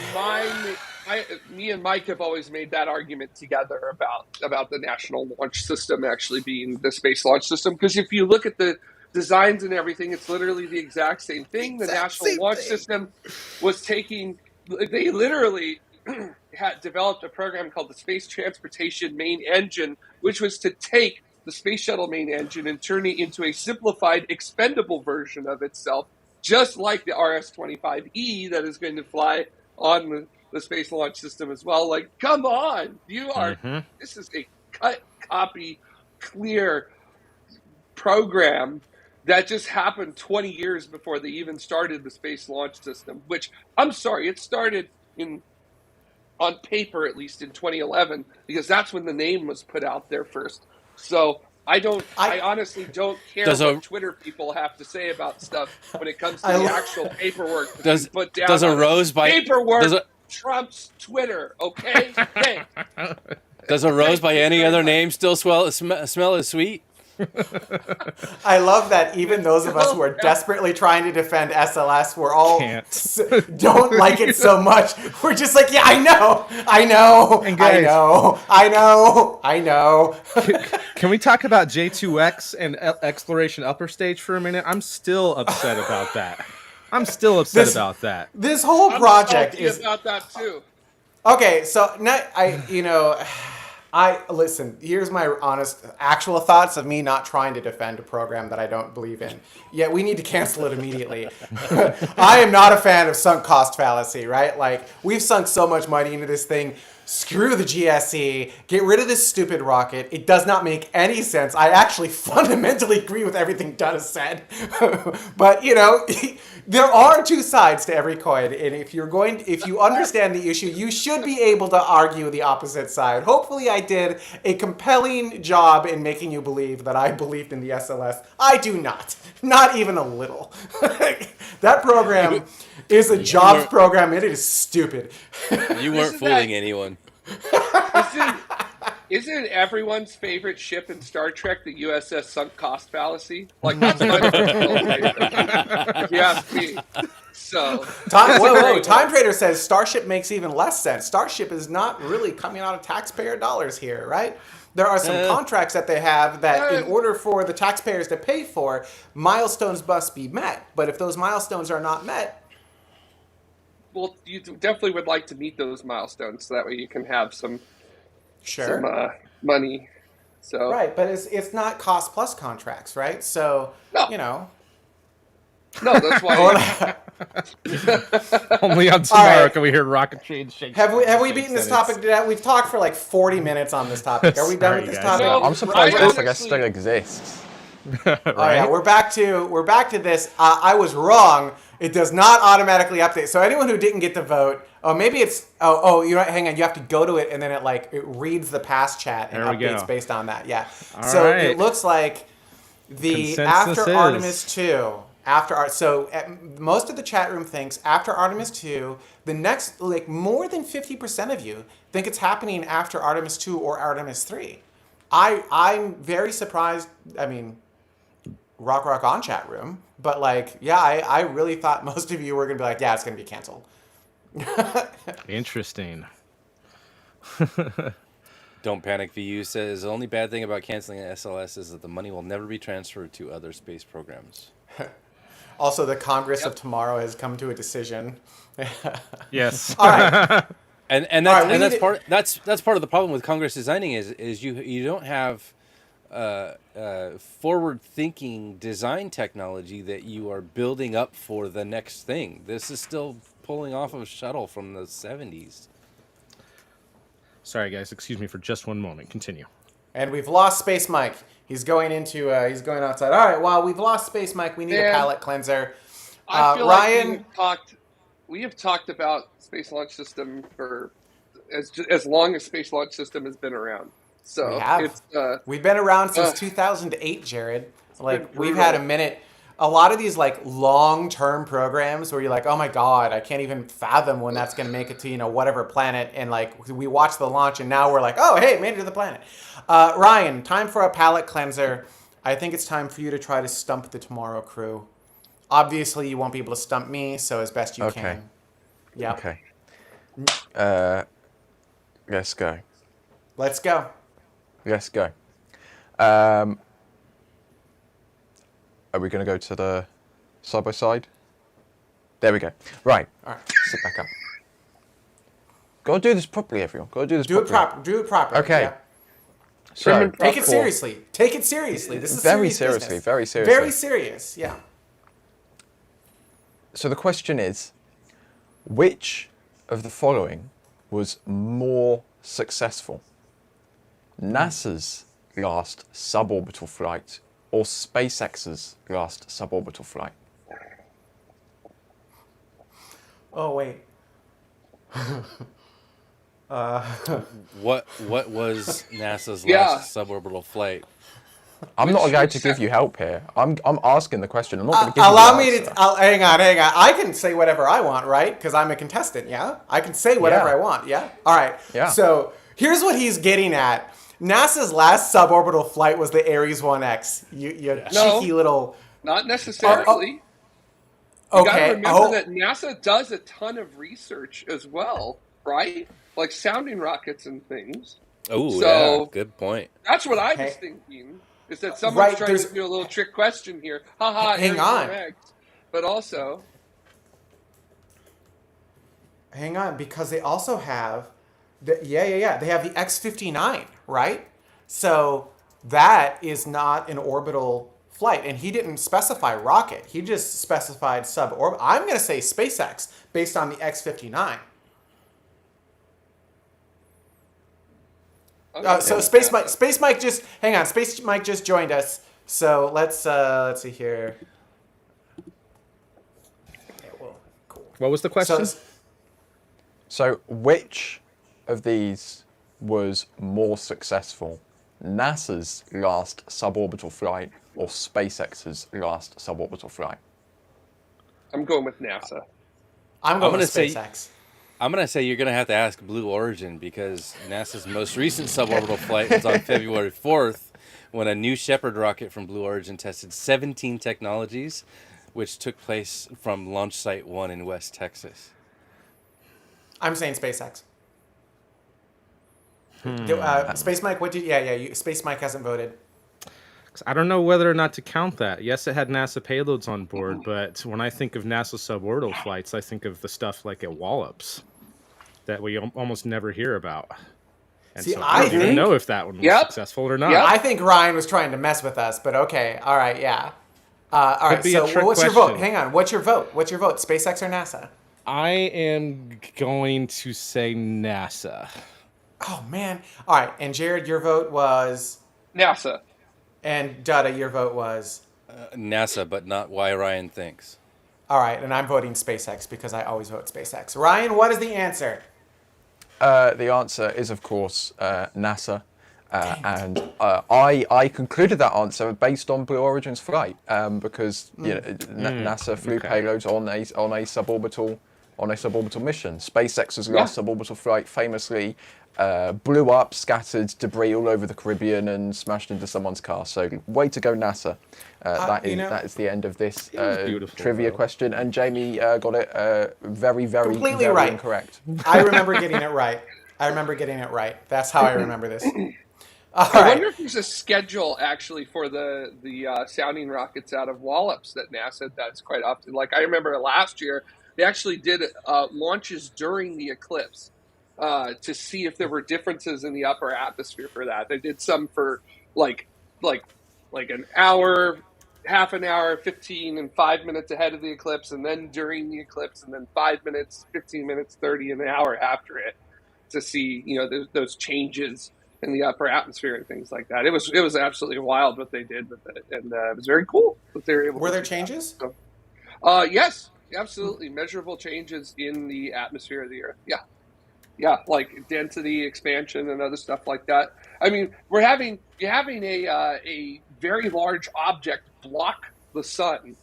me and Mike have always made that argument together about the National Launch System actually being the Space Launch System, because if you look at the designs and everything, it's literally the exact same thing. The National Launch System was they literally had developed a program called the Space Transportation Main Engine, which was to take the Space Shuttle main engine and turn it into a simplified, expendable version of itself, just like the RS-25E that is going to fly on the Space Launch System as well. Come on, this is a cut, copy, clear program that just happened 20 years before they even started the Space Launch System, which, I'm sorry, it started on paper, at least in 2011, because that's when the name was put out there first. So I honestly don't care what Twitter people have to say about stuff when it comes to the actual paperwork. Put down does a rose by paperwork trumps Twitter? Okay. Hey. Does a rose by any other name still smell as sweet? I love that even those of us who are desperately trying to defend SLS, we're all don't like it so much. We're just like, yeah, I know. And guys, I know. Can we talk about J2X and Exploration Upper Stage for a minute? I'm still upset about that. This whole project is about that too. Okay, so now Listen, here's my honest, actual thoughts of me not trying to defend a program that I don't believe in. Yet we need to cancel it immediately. I am not a fan of sunk cost fallacy, right? Like, we've sunk so much money into this thing. Screw the GSE. Get rid of this stupid rocket. It does not make any sense. I actually fundamentally agree with everything Doug has said. But, you know, there are two sides to every coin. And if you understand the issue, you should be able to argue the opposite side. Hopefully I did a compelling job in making you believe that I believed in the SLS. I do not. Not even a little. That program is a jobs program, and it is stupid. You weren't fooling anyone. Isn't everyone's favorite ship in Star Trek the USS Sunk Cost Fallacy? Like, that's my personal favorite, if you ask me. So, Time Trader says Starship makes even less sense. Starship is not really coming out of taxpayer dollars here, right? There are some contracts that they have that in order for the taxpayers to pay for, milestones must be met. But if those milestones are not met... Well, you definitely would like to meet those milestones so that way you can have some money. So right, but it's not cost plus contracts, right? So, you know... No, that's why... Only on tomorrow can we hear rocket chains shake. Have we beaten this topic to death? We've talked for like 40 minutes on this topic. Are we done with this topic? No, I'm surprised SLS still exists. Right? Oh yeah, we're back to this. I was wrong. It does not automatically update. So anyone who didn't get to vote, maybe it's you know, hang on, you have to go to it and then it reads the past chat and updates based on that. Yeah. So it looks like the after Artemis 2. Most of the chat room thinks after Artemis 2, the next, like, more than 50% of you think it's happening after Artemis 2 or Artemis 3. I'm very surprised. I mean, rock on chat room, but like, yeah, I really thought most of you were gonna be like, yeah, it's gonna be canceled. Interesting. Don't Panic VU says the only bad thing about canceling an SLS is that the money will never be transferred to other space programs. Also, the Congress of tomorrow has come to a decision. Yes. All right. And that's part of the problem with Congress designing is you don't have forward-thinking design technology that you are building up for the next thing. This is still pulling off of a shuttle from the 70s. Sorry, guys. Excuse me for just one moment. Continue. And we've lost Space Mike. He's going outside. All right, well, we've lost Space Mike. We need a palate cleanser. I feel Ryan, like we have talked about Space Launch System for as long as Space Launch System has been around. So we've been around since 2008, Jared. Like, we've had a minute. A lot of these like long-term programs where you're like, oh my God, I can't even fathom when that's going to make it to, you know, whatever planet. And like, we watched the launch and now we're like, oh, hey, it made it to the planet. Ryan, time for a palate cleanser. I think it's time for you to try to stump the Tomorrow crew. Obviously, you won't be able to stump me, so as best you can. Yeah. Okay. Let's go. Let's go. Let's go. Are we going to go to the side by side? There we go. Right. All right. Sit back up. Got to do this properly, everyone. Got to do this properly. Do it properly. Okay. Yeah. So take it seriously. Take it seriously. This is very serious seriously. business. Very seriously. Very serious. Yeah. So the question is, which of the following was more successful? NASA's last suborbital flight or SpaceX's last suborbital flight? Oh, wait. What was NASA's last suborbital flight? I'm not allowed to give you help here. I'm asking the question. I'm not going to give allow you me the answer. to. Hang on. I can say whatever I want, right? Because I'm a contestant. Yeah. I can say whatever I want. Yeah. All right. Yeah. So here's what he's getting at. NASA's last suborbital flight was the Ares 1X. You cheeky little. Not necessarily. You got to remember that NASA does a ton of research as well, right? Like sounding rockets and things. Oh, so yeah, good point. That's what I was thinking. Is that someone's trying to do a little trick question here? Haha. Hang on. Correct. But also. Hang on, because they also have Yeah. They have the X-59, right? So that is not an orbital flight. And he didn't specify rocket. He just specified suborbit. I'm going to say SpaceX based on the X-59. So Space Mike just hang on. Space Mike just joined us. So let's see here. Okay, well, cool. What was the question? So which of these was more successful? NASA's last suborbital flight or SpaceX's last suborbital flight? I'm going with NASA. I'm going with SpaceX. I'm going to say you're going to have to ask Blue Origin, because NASA's most recent suborbital flight was on February 4th, when a New Shepard rocket from Blue Origin tested 17 technologies, which took place from Launch Site 1 in West Texas. I'm saying SpaceX. Space Mike, Space Mike hasn't voted. I don't know whether or not to count that. Yes, it had NASA payloads on board, but when I think of NASA suborbital flights, I think of the stuff like at Wallops that we almost never hear about. And See, so I don't even know if that one was successful or not. Yep. I think Ryan was trying to mess with us, but okay. All right, yeah. All right, so what's your vote? Hang on. What's your vote? SpaceX or NASA? I am going to say NASA. Oh, man. All right, and Jared, your vote was? NASA. And Dada, your vote was? NASA, but not why Ryan thinks. All right, and I'm voting SpaceX because I always vote SpaceX. Ryan, what is the answer? The answer is, of course, NASA. And I concluded that answer based on Blue Origin's flight, because NASA flew payloads on a suborbital mission. SpaceX's last suborbital flight famously blew up, scattered debris all over the Caribbean, and smashed into someone's car. So, way to go, NASA. That is the end of this trivia question. And Jamie got it very completely right. Incorrect. I remember getting it right. That's how I remember this. I wonder if there's a schedule actually for the sounding rockets out of Wallops that NASA does quite often. Like I remember last year, they actually did launches during the eclipse to see if there were differences in the upper atmosphere for that. They did some for like an hour, half an hour, 15 and 5 minutes ahead of the eclipse, and then during the eclipse, and then 5 minutes, 15 minutes, 30, and an hour after it to see those changes in the upper atmosphere and things like that. It was absolutely wild what they did with it, and it was very cool that they were able. Were there changes? So, yes, absolutely, measurable changes in the atmosphere of the Earth. Yeah, like density expansion and other stuff like that. I mean, you're having a very large object block the sun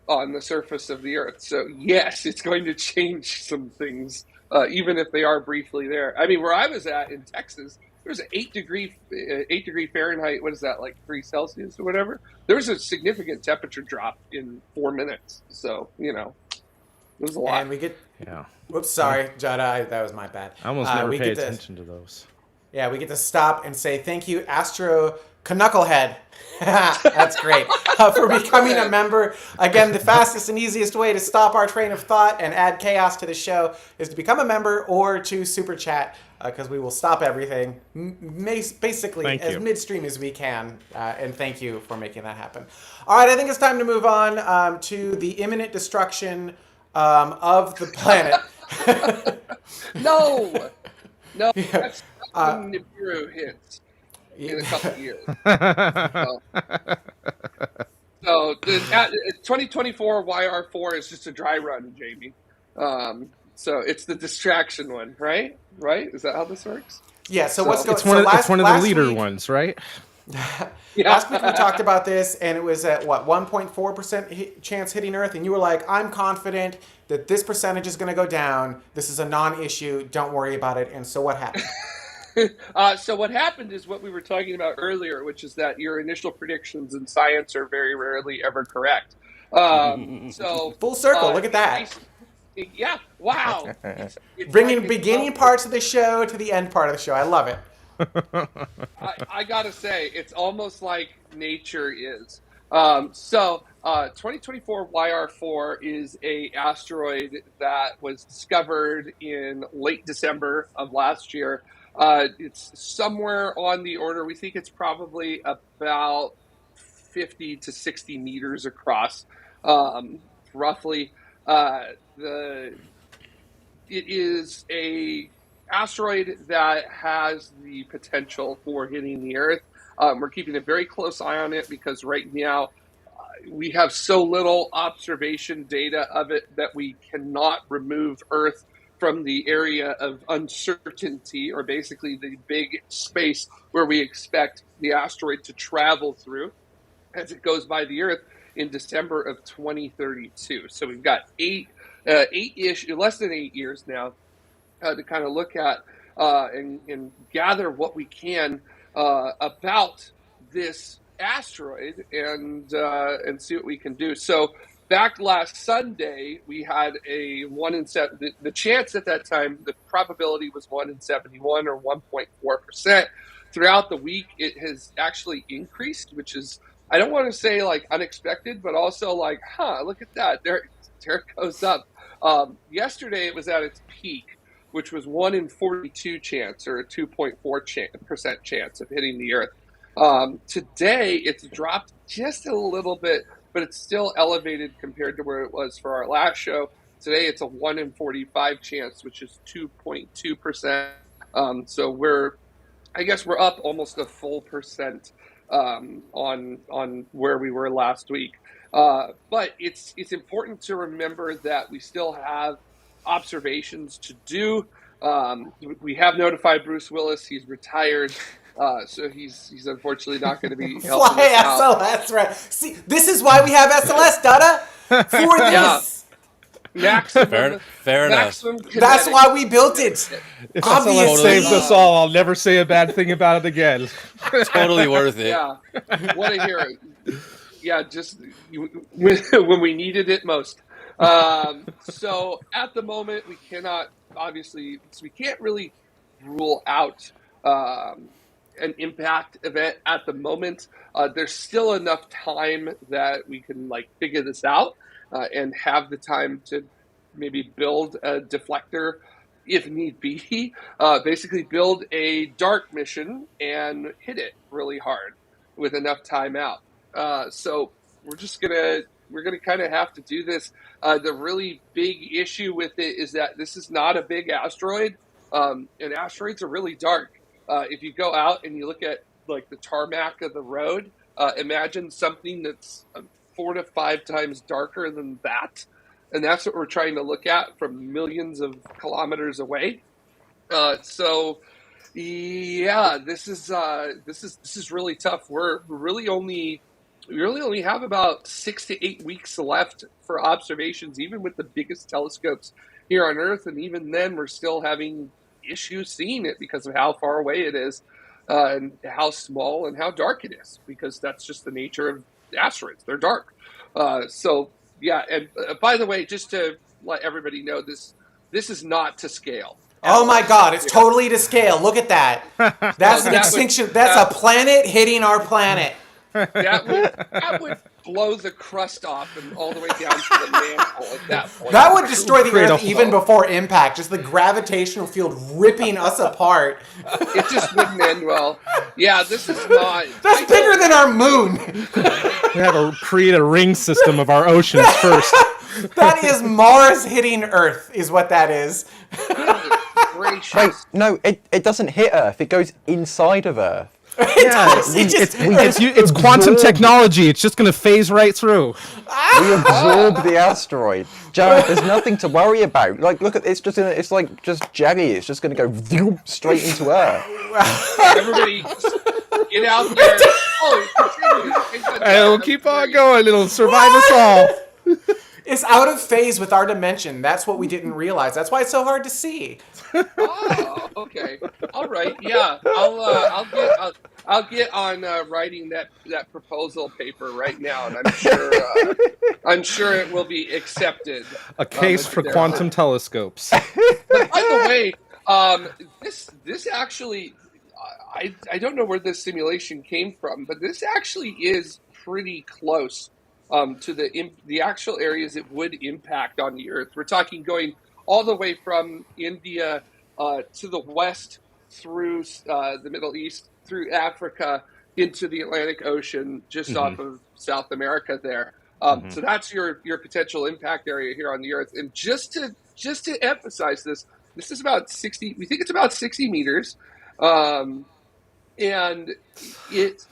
on the surface of the Earth. So yes, it's going to change some things, even if they are briefly there. I mean, where I was at in Texas, there was an 8 degree Fahrenheit. What is that, like 3 Celsius or whatever? There was a significant temperature drop in 4 minutes. So it was a lot. And we get. Yeah. Whoops, sorry, Jada. That was my bad. I almost never pay attention to those. Yeah, we get to stop and say thank you, Astro Knucklehead. That's great. For becoming a member. Again, the fastest and easiest way to stop our train of thought and add chaos to the show is to become a member or to super chat, because we will stop everything basically as midstream as we can. And thank you for making that happen. All right, I think it's time to move on to the imminent destruction of the planet. No, that's when Nibiru hits in a couple of years. So 2024 YR4 is just a dry run, Jamie. So it's the distraction one, right? Right? Is that how this works? Yeah. So what's going? It's one of the leader ones, right? Last week we talked about this, and it was at 1.4% chance hitting Earth, and you were like, "I'm confident that this percentage is going to go down. This is a non-issue. Don't worry about it." And so what happened? So what happened is what we were talking about earlier, which is that your initial predictions in science are very rarely ever correct. So full circle. Look at that. Yeah. Wow. It's bringing like beginning parts of the show to the end part of the show. I love it. I gotta say, it's almost like nature is. 2024 YR4 is a asteroid that was discovered in late December of last year. It's somewhere on the order, we think it's probably about 50 to 60 meters across, roughly. It is a asteroid that has the potential for hitting the Earth. We're keeping a very close eye on it because right now we have so little observation data of it that we cannot remove Earth from the area of uncertainty, or basically the big space where we expect the asteroid to travel through as it goes by the Earth in December of 2032. So we've got less than 8 years now to kind of look at and gather what we can about this asteroid and see what we can do. So back last Sunday, we had a 1 in 7. The chance at that time, the probability was 1 in 71 or 1.4%. Throughout the week, it has actually increased, which is, I don't want to say like unexpected, but also like, look at that. There it goes up. Yesterday, it was at its peak, which was 1 in 42 chance, or a 2.4% chance of hitting the Earth. Today, it's dropped just a little bit, but it's still elevated compared to where it was for our last show. Today, it's a 1 in 45 chance, which is 2.2%. So I guess we're up almost a full percent on where we were last week. But it's important to remember that we still have observations to do. We have notified Bruce Willis. He's retired. So he's unfortunately not going to be helping Fly us out. SLS, right? See, this is why we have SLS, Dada. For this. Maximum, fair enough. That's why we built it. If Obviously. SLS saves us all, I'll never say a bad thing about it again. Totally worth it. Yeah, what a hero. Yeah, just when we needed it most. So at the moment, we can't really rule out an impact event at the moment. There's still enough time that we can figure this out and have the time to maybe build a deflector if need be. Basically build a dark mission and hit it really hard with enough time out. So we're gonna kind of have to do this. The really big issue with it is that this is not a big asteroid, and asteroids are really dark. If you go out and you look at the tarmac of the road, imagine something that's 4 to 5 times darker than that, and that's what we're trying to look at from millions of kilometers away. So yeah, this is really tough. We really only have about 6 to 8 weeks left for observations, even with the biggest telescopes here on Earth, and even then we're still having issues seeing it because of how far away it is, and how small and how dark it is, because that's just the nature of asteroids. They're dark. So yeah, and by the way, just to let everybody know, this is not to scale. Oh my God, it's totally to scale. Look at that. That's an extinction. That's a planet hitting our planet. That would blow the crust off and all the way down to the mantle at that point. That would destroy the Earth even before impact. Just the gravitational field ripping us apart. It just wouldn't end well. Yeah, this is not... That's bigger than our moon. We have to create a ring system of our oceans first. That is Mars hitting Earth, is what that is. Gracious. Wait, no, it doesn't hit Earth. It goes inside of Earth. Yeah, it's quantum technology. It's just going to phase right through. We absorb the asteroid. Jared, there's nothing to worry about. Look at it's just jelly. It's just going to go straight into Earth. Everybody, get out there. It'll keep on going. It'll survive us all. It's out of phase with our dimension. That's what we didn't realize. That's why it's so hard to see. Oh, okay. All right. Yeah, I'll get on writing that proposal paper right now, and I'm sure it will be accepted. A case for quantum telescopes. But by the way, this actually, I don't know where this simulation came from, but this actually is pretty close to the actual areas it would impact on the Earth. We're talking going all the way from India to the west through the Middle East, through Africa, into the Atlantic Ocean, just off of South America there. So that's your potential impact area here on the Earth. And just to emphasize this is about 60. We think it's about 60 meters, and it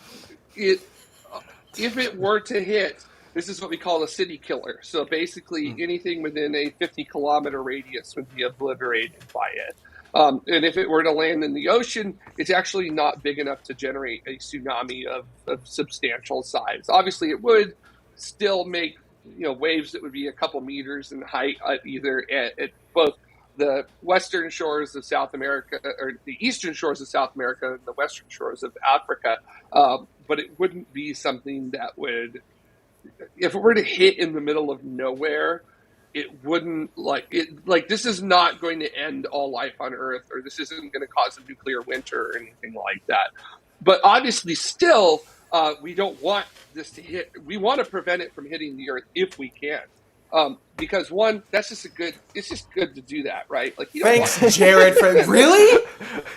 if it were to hit, this is what we call a city killer. So basically, anything within a 50-kilometer radius would be obliterated by it. And if it were to land in the ocean, it's actually not big enough to generate a tsunami of substantial size. Obviously, it would still make waves that would be a couple meters in height, either at both the western shores of South America, or the eastern shores of South America, and the western shores of Africa. But it wouldn't be something that would, if it were to hit in the middle of nowhere, it wouldn't this is not going to end all life on Earth, or this isn't going to cause a nuclear winter or anything like that. But obviously still, we don't want this to hit. We want to prevent it from hitting the Earth if we can. Because one, it's just good to do that, right? Thanks, Jared, for really?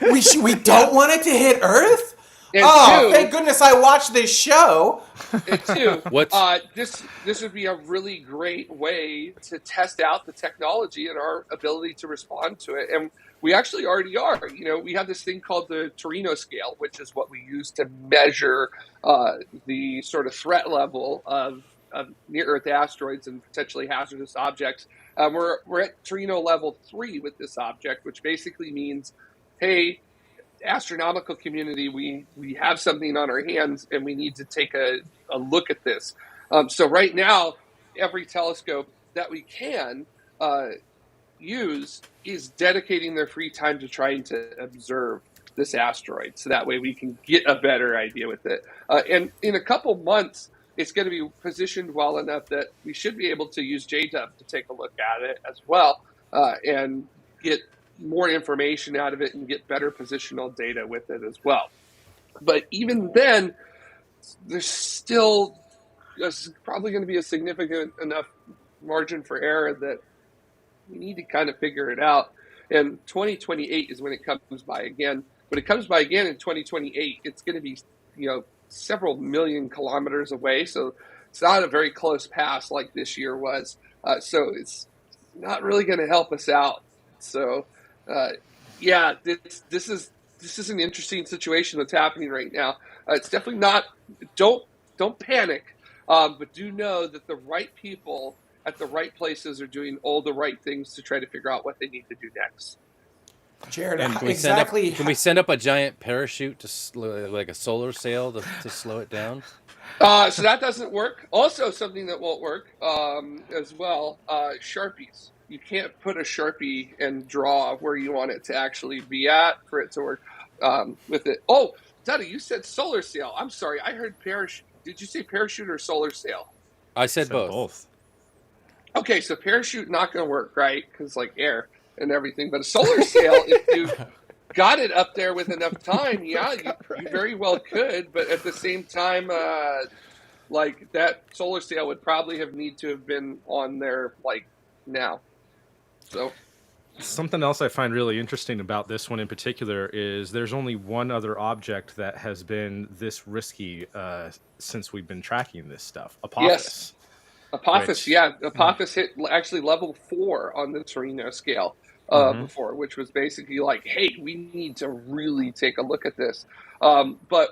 We don't want it to hit Earth? And two, thank goodness I watched this show. And two, this would be a really great way to test out the technology and our ability to respond to it. And we actually already are. We have this thing called the Torino scale, which is what we use to measure the sort of threat level of near-Earth asteroids and potentially hazardous objects. We're at Torino level 3 with this object, which basically means, hey, astronomical community, we have something on our hands and we need to take a look at this. So right now, every telescope that we can use is dedicating their free time to trying to observe this asteroid. So that way we can get a better idea with it. And in a couple months, it's going to be positioned well enough that we should be able to use JDub to take a look at it as well and get more information out of it and get better positional data with it as well. But even then, there's still probably going to be a significant enough margin for error that we need to kind of figure it out. And 2028 is when it comes by again. When it comes by again in 2028, it's going to be, several million kilometers away. So it's not a very close pass like this year was. So it's not really going to help us out. So this is an interesting situation that's happening right now. It's definitely not. Don't panic, but do know that the right people at the right places are doing all the right things to try to figure out what they need to do next. Jared, and can we send up a giant parachute like a solar sail to slow it down? So that doesn't work. Also, something that won't work as well, Sharpies. You can't put a Sharpie and draw where you want it to actually be at for it to work with it. Oh, Duddy, you said solar sail. I'm sorry. I heard parachute. Did you say parachute or solar sail? I said both. Okay, so parachute not going to work, right? Because air and everything. But a solar sail, if you got it up there with enough time, you very well could. But at the same time, that solar sail would probably need to have been on there now. So something else I find really interesting about this one in particular is there's only one other object that has been this risky since we've been tracking this stuff. Apophis. Yes. Apophis, Apophis hit actually level 4 on the Torino scale before, which was basically hey, we need to really take a look at this. But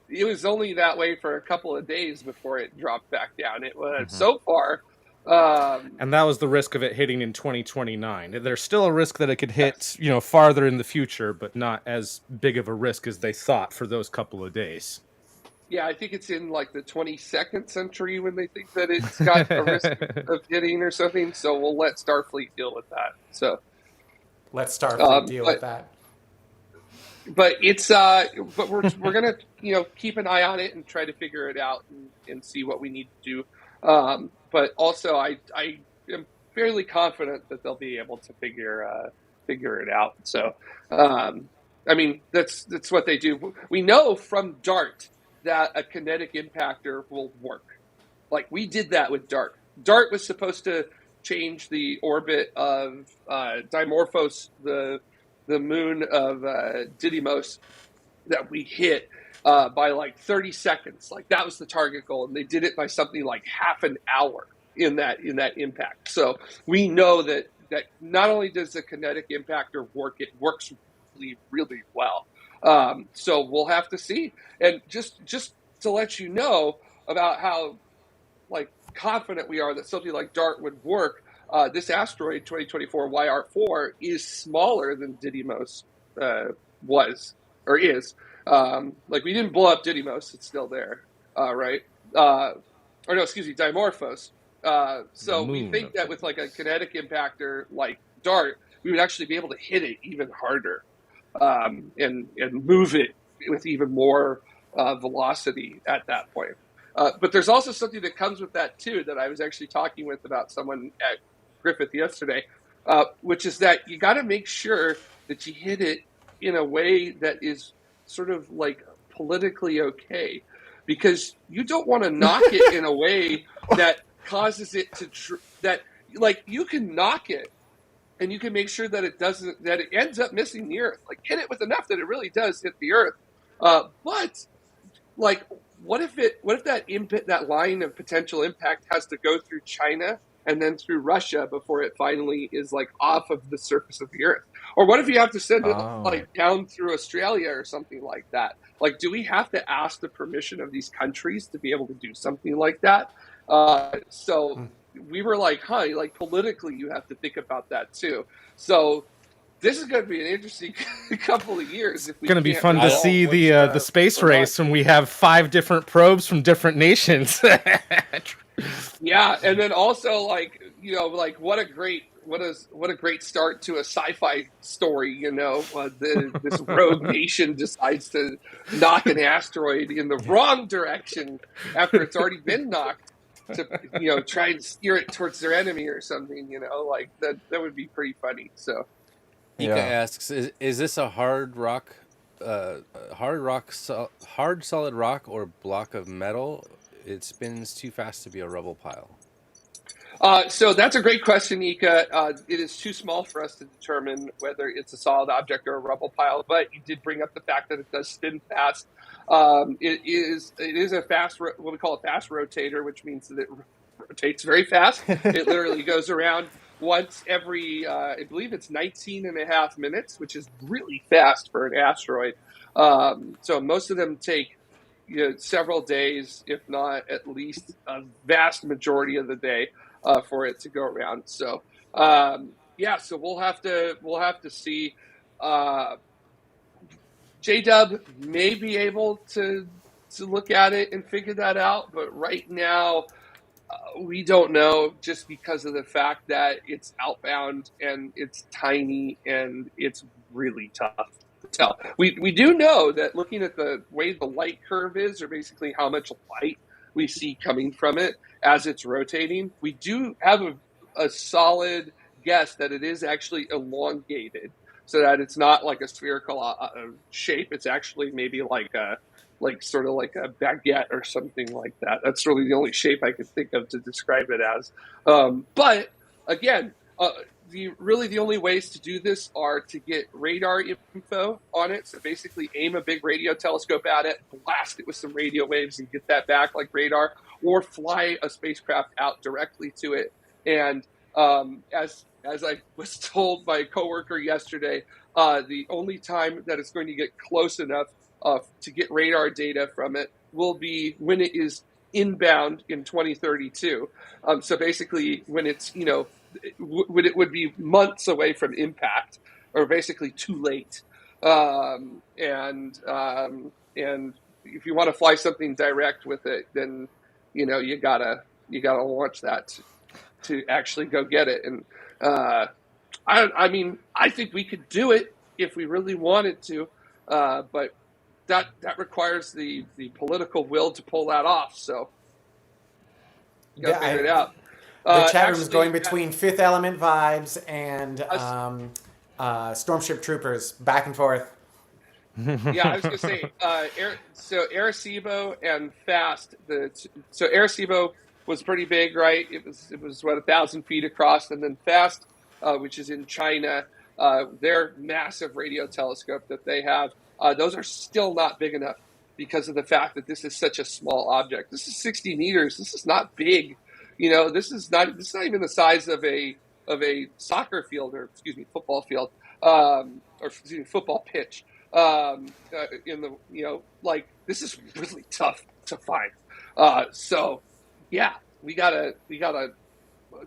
it was only that way for a couple of days before it dropped back down. It was so far. And that was the risk of it hitting in 2029. There's still a risk that it could hit, farther in the future, but not as big of a risk as they thought for those couple of days. Yeah, I think it's in the 22nd century when they think that it's got a risk of hitting or something. So we'll let Starfleet deal with that. So let Starfleet deal with that. But it's but we're gonna keep an eye on it and try to figure it out and see what we need to do. But also, I am fairly confident that they'll be able to figure it out. So, that's what they do. We know from DART that a kinetic impactor will work. Like we did that with DART. DART was supposed to change the orbit of Dimorphos, the moon of Didymos that we hit by like 30 seconds. Like that was the target goal, and they did it by something like half an hour in that impact. So we know that not only does the kinetic impactor work, it works really, really well. So we'll have to see. And just to let you know about how like confident we are that something like DART would work, this asteroid 2024 YR4 is smaller than Didymos was or is. Like we didn't blow up Didymos; it's still there, right? Or no, excuse me, Dimorphos. So we think that with like a kinetic impactor like DART, we would actually be able to hit it even harder, and move it with even more velocity at that point. But there's also something that comes with that too that I was actually talking with about someone at Griffith yesterday, which is that you got to make sure that you hit it in a way that is sort of like politically okay, because you don't want to knock it in a way that causes it to that like you can knock it and you can make sure that it ends up missing the Earth. Like hit it with enough that it really does hit the Earth. But like what if that line of potential impact has to go through China and then through Russia before it finally is like off of the surface of the Earth? Or what if you have to send it like down through Australia or something like that? Like, do we have to ask the permission of these countries to be able to do something like that? So we were like, like politically you have to think about that too. So this is going to be an interesting couple of years. It's going to be fun to see the space race when we have 5 different probes from different nations. Yeah, and then also like what a great start to a sci-fi story. This rogue nation decides to knock an asteroid in the wrong direction after it's already been knocked to try and steer it towards their enemy or something. Like that would be pretty funny. So. Ika asks, is this a hard solid rock or block of metal? It spins too fast to be a rubble pile. So that's a great question, Ika. It is too small for us to determine whether it's a solid object or a rubble pile, but you did bring up the fact that it does spin fast. It is a fast, what we call a fast rotator, which means that it rotates very fast. It literally goes around once every, I believe it's 19 and a half minutes, which is really fast for an asteroid. So most of them take several days, if not at least a vast majority of the day for it to go around. So so we'll have to see. J-Dub may be able to look at it and figure that out, but right now we don't know, just because of the fact that it's outbound and it's tiny and it's really tough to tell. We do know that looking at the way the light curve is, or basically how much light we see coming from it as it's rotating, we do have a solid guess that it is actually elongated, so that it's not like a spherical shape. It's actually maybe sort of like a baguette or something like that. That's really the only shape I could think of to describe it as. But again, the only ways to do this are to get radar info on it. So basically aim a big radio telescope at it, blast it with some radio waves and get that back like radar, or fly a spacecraft out directly to it. And as I was told by a coworker yesterday, the only time that it's going to get close enough to get radar data from it will be when it is inbound in 2032. So basically when it's, when it would be months away from impact, or basically too late. And if you want to fly something direct with it, then, you gotta launch that to actually go get it. And I mean, I think we could do it if we really wanted to, but that requires the political will to pull that off. So you gotta figure it out. The chat room is going between Fifth Element vibes and Stormship Troopers, back and forth. Yeah, I was gonna say, Arecibo and Fast. So Arecibo was pretty big, right? It was what, 1,000 feet across, and then Fast, which is in China, their massive radio telescope that they have, those are still not big enough because of the fact that this is such a small object. This is 60 meters. This is not big. This is not even the size of a soccer field, or excuse me, football field, or excuse me, football pitch. This is really tough to find. So yeah, we gotta,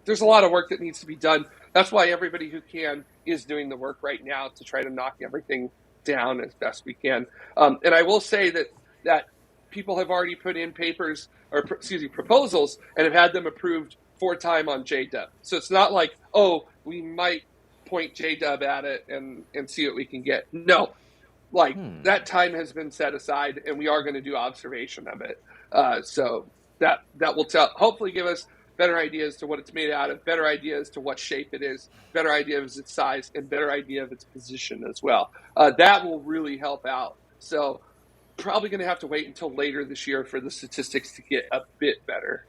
there's a lot of work that needs to be done. That's why everybody who can is doing the work right now to try to knock everything down as best we can. And I will say that people have already put in papers, or proposals, and have had them approved for time on JDub. So it's not like, oh, we might point JDub at it and see what we can get. No, that time has been set aside, and we are going to do observation of it. So that will hopefully give us better ideas to what it's made out of, better ideas to what shape it is, better idea of its size, and better idea of its position as well. That will really help out. So probably going to have to wait until later this year for the statistics to get a bit better.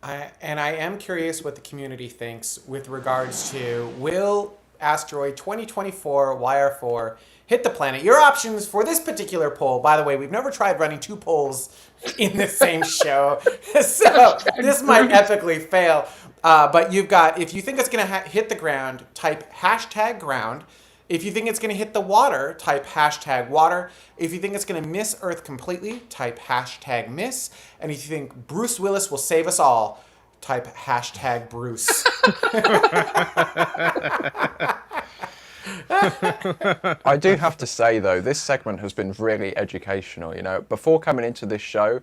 I am curious what the community thinks with regards to, will Asteroid 2024 YR4 hit the planet? Your options for this particular poll, by the way, we've never tried running two polls in the same show, so this might epically fail. But you've got, if you think it's going to hit the ground, type #ground. If you think it's going to hit the water, type #water. If you think it's going to miss Earth completely, type #miss. And if you think Bruce Willis will save us all, type #Bruce. I do have to say, though, this segment has been really educational. Before coming into this show,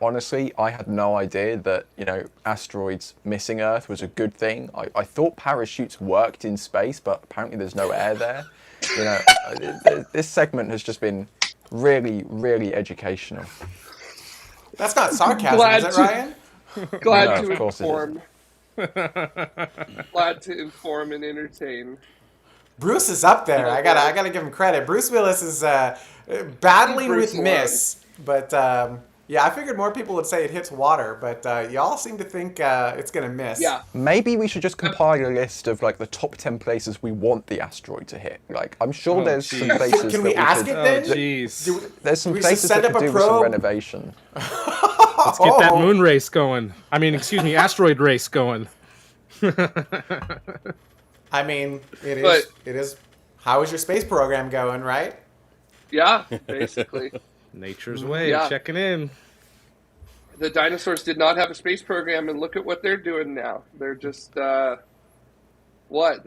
honestly, I had no idea that, asteroids missing Earth was a good thing. I thought parachutes worked in space, but apparently there's no air there. This segment has just been really, really educational. That's not sarcasm, is it, Ryan? Glad to inform. Glad to inform and entertain. Bruce is up there. I gotta give him credit. Bruce Willis is battling with miss, but yeah, I figured more people would say it hits water, but y'all seem to think it's gonna miss. Yeah. Maybe we should just compile a list of the top 10 places we want the asteroid to hit. I'm sure there's some places. Can we ask it then? There's some places that could do with some renovation. Let's get that moon race going. Asteroid race going. I mean, it is. How is your space program going, right? Yeah, basically. Nature's way, checking in. The dinosaurs did not have a space program, and look at what they're doing now. They're just, They're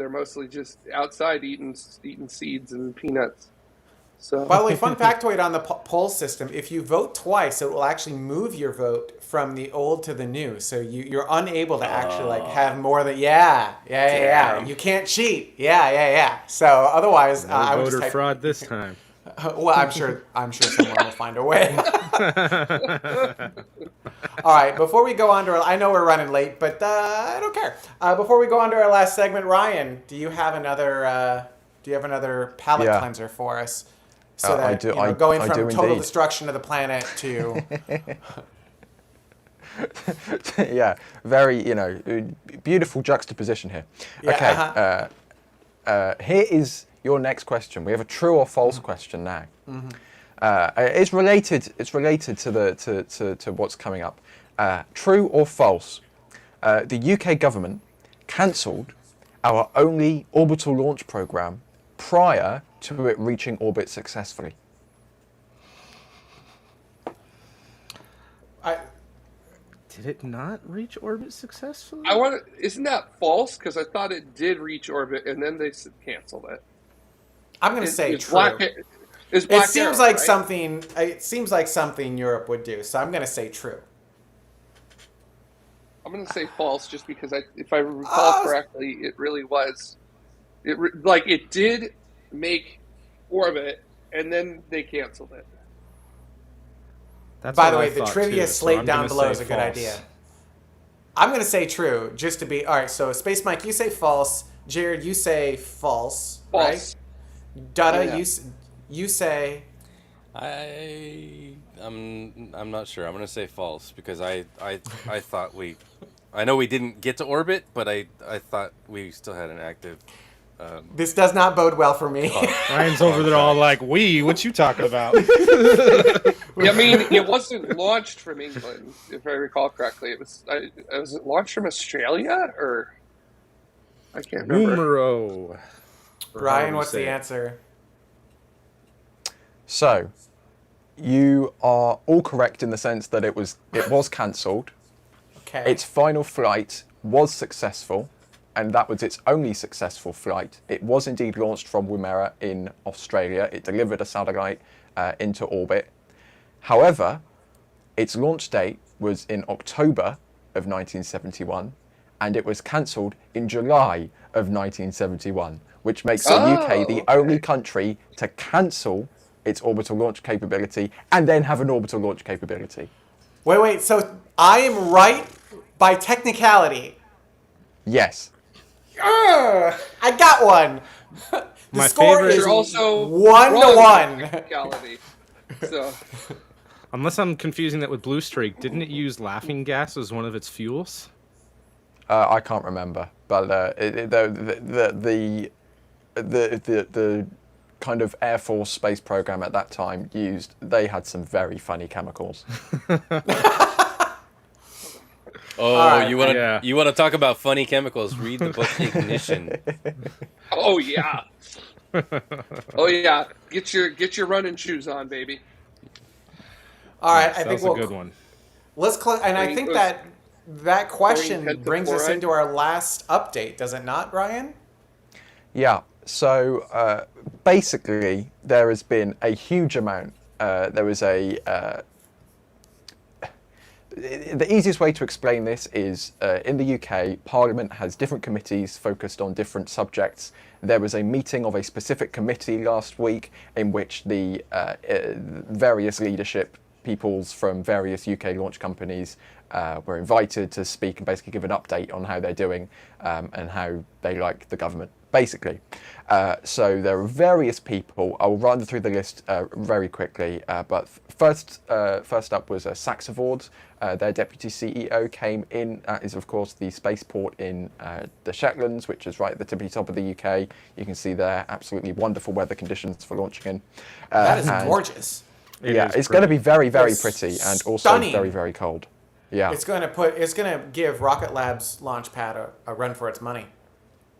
mostly just outside eating seeds and peanuts. So. By the way, fun factoid on the poll system: if you vote twice, it will actually move your vote from the old to the new. So you're unable to actually have more than yeah. You can't cheat. Yeah. So otherwise, I would voter just type fraud this time. Well, I'm sure someone will find a way. All right, before we go on to I know we're running late, but I don't care. Before we go on to our last segment, Ryan, do you have another palate cleanser for us? So that I do, going I from do total indeed. destruction of the planet to yeah, very beautiful juxtaposition here. Yeah, Okay, here is your next question. We have a true or false question now. It's related to what's coming up. True or false? The UK government cancelled our only orbital launch program prior to it reaching orbit successfully. Did it not reach orbit successfully? Isn't that false? Because I thought it did reach orbit, and then they canceled it. I'm going to say true. It seems like something. It seems like something Europe would do. So I'm going to say true. I'm going to say false, just because if I recall correctly, it really was. It did make orbit, and then they canceled it. By the way, the trivia slate down below is a good idea. I'm going to say true, just to be... All right, so Space Mike, you say false. Jared, you say false, right? Dutta, You say... I'm not sure. I'm gonna say false because I thought I know we didn't get to orbit, but I thought we still had an active. This does not bode well for me. Ryan's over there all like, what you talking about? Yeah, I mean, it wasn't launched from England, if I recall correctly. It was it launched from Australia, or I can't remember. Numero. Ryan, what's the answer? So, you are all correct in the sense that it was cancelled. Okay. Its final flight was successful, and that was its only successful flight. It was indeed launched from Woomera in Australia. It delivered a satellite into orbit. However, its launch date was in October of 1971, and it was cancelled in July of 1971, which makes the UK the only country to cancel its orbital launch capability and then have an orbital launch capability. Wait. So I am right by technicality. Yes. I got one. The My score favorite- is You're also 1-1. technicality. So Unless I'm confusing that with Blue Streak, didn't it use laughing gas as one of its fuels? I can't remember, but the kind of Air Force space program at that time they had some very funny chemicals. Oh, right. you want to talk about funny chemicals? Read the book Ignition. oh yeah. Get your running shoes on, baby. All right, Yes, I think that's a good one. Let's close. And I think that question Chlorine brings us pentafluoride. into our last update, does it not, Ryan? Yeah, so basically there has been a huge amount. There was the easiest way to explain this is in the UK, Parliament has different committees focused on different subjects. There was a meeting of a specific committee last week in which the various leadership peoples from various UK launch companies were invited to speak and basically give an update on how they're doing and how they like the government, basically. So there are various people. I'll run through the list very quickly. But first up was SaxaVord. Their deputy CEO came in. That is, of course, the spaceport in the Shetlands, which is right at the tippity top of the UK. You can see there absolutely wonderful weather conditions for launching in. That is gorgeous. It's going to be very, very pretty and also stunning. very, very cold. Yeah. It's going to give Rocket Lab's Launchpad a run for its money.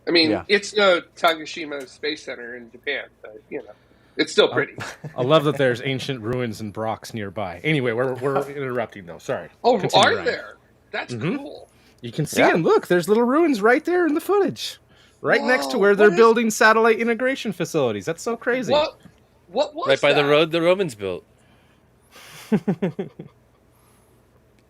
I mean, Yeah. it's no Tagashima Space Center in Japan, but it's still pretty. I love that there's ancient ruins and rocks nearby. Anyway, we're interrupting though. Sorry. Oh, Continue, are Ryan. there? That's cool. You can see them. Look, there's little ruins right there in the footage, right next to Whoa, where they're what is- building satellite integration facilities. That's so crazy. What was Right by that? the road the Romans built.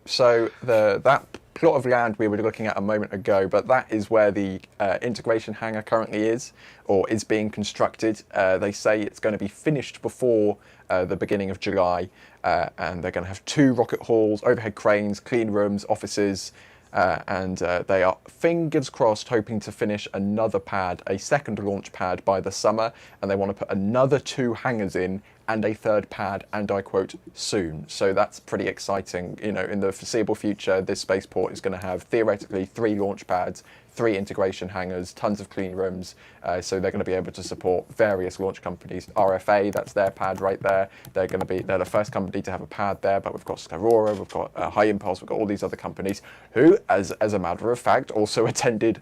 So that plot of land we were looking at a moment ago, but that is where the integration hangar currently is, or is being constructed. They say it's going to be finished before the beginning of July, and they're going to have 2 rocket halls, overhead cranes, clean rooms, offices, and they are, fingers crossed, hoping to finish another pad, a second launch pad by the summer, and they want to put another 2 hangars in and a third pad, and I quote, soon. So that's pretty exciting. In the foreseeable future, this spaceport is going to have theoretically 3 launch pads, 3 integration hangars, tons of clean rooms. So they're going to be able to support various launch companies. RFA, that's their pad right there. They're the first company to have a pad there, but we've got Skarora, we've got High Impulse, we've got all these other companies who, as a matter of fact, also attended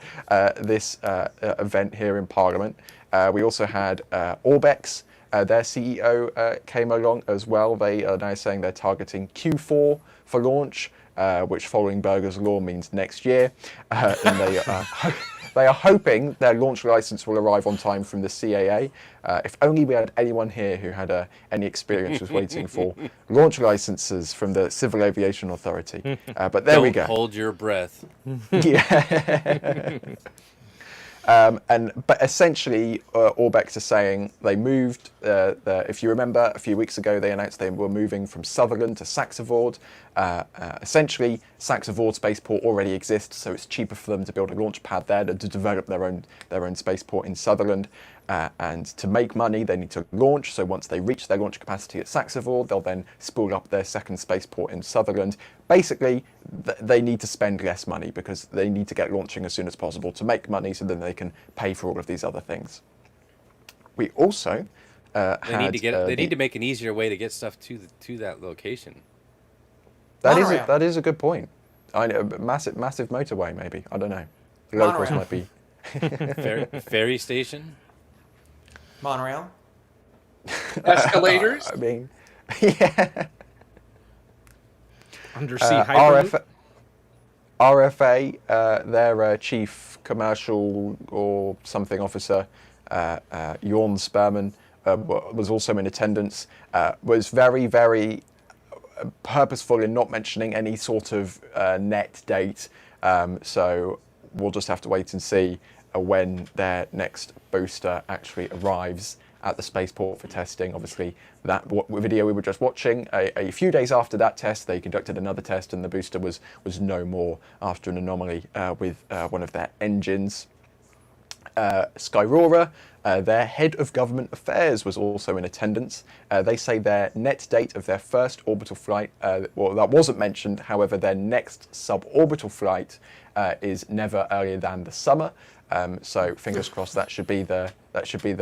this event here in Parliament. We also had Orbex. Their CEO came along as well. They are now saying they're targeting Q4 for launch, which following Berger's law means next year. And they are hoping their launch license will arrive on time from the CAA. If only we had anyone here who had any experience with waiting for launch licenses from the Civil Aviation Authority. But there we go. Don't hold your breath. Yeah. But essentially, Orbex is saying they moved. If you remember, a few weeks ago they announced they were moving from Sutherland to SaxaVord. Essentially, SaxaVord spaceport already exists, so it's cheaper for them to build a launch pad there than to develop their own spaceport in Sutherland. And to make money, they need to launch. So once they reach their launch capacity at SaxaVord, they'll then spool up their second spaceport in Sutherland. Basically, they need to spend less money because they need to get launching as soon as possible to make money, so then they can pay for all of these other things. We also They need to make an easier way to get stuff to that location. That is a good point. I know, massive motorway maybe. I don't know. The locals might be. Ferry station. Monorail. Escalators. I mean, yeah. Undersea hyperloop. RFA, their chief commercial or something officer, Jorn Sperman, was also in attendance. Was very, very purposeful in not mentioning any sort of net date. So we'll just have to wait and see when their next booster actually arrives at the spaceport for testing. Obviously, that video we were just watching, a few days after that test, they conducted another test and the booster was no more after an anomaly with one of their engines. Skyrora, their head of government affairs, was also in attendance. They say their net date of their first orbital flight, well, that wasn't mentioned. However, their next suborbital flight is never earlier than the summer. So fingers crossed that should be the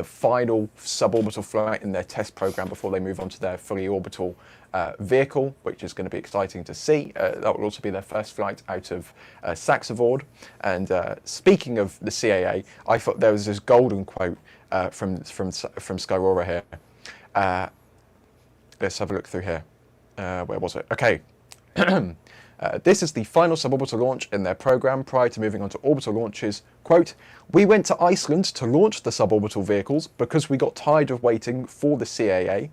final suborbital flight in their test program before they move on to their fully orbital vehicle, which is going to be exciting to see. That will also be their first flight out of SaxaVord. And speaking of the CAA, I thought there was this golden quote from Skyrora here. Let's have a look through here. Where was it? Okay. This is the final suborbital launch in their program prior to moving on to orbital launches. Quote, "We went to Iceland to launch the suborbital vehicles because we got tired of waiting for the CAA.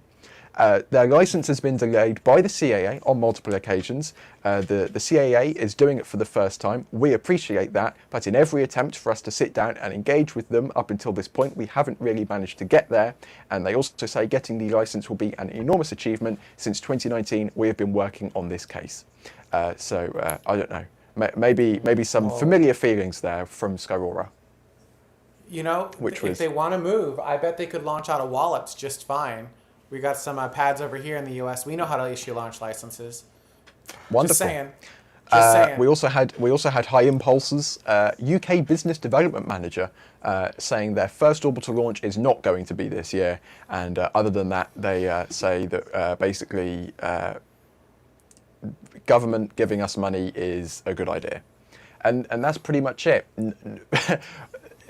Their license has been delayed by the CAA on multiple occasions. The CAA is doing it for the first time. We appreciate that, but in every attempt for us to sit down and engage with them up until this point, we haven't really managed to get there." And they also say getting the license will be an enormous achievement. Since 2019, we have been working on this case. So I don't know. Maybe some familiar feelings there from Skyrora. You know, if they want to move, I bet they could launch out of Wallops just fine. We got some pads over here in the U.S. We know how to issue launch licenses. Wonderful. Just saying. Just saying. We also had High Impulse's UK Business Development Manager saying their first orbital launch is not going to be this year, and other than that, they say that basically government giving us money is a good idea, and that's pretty much it.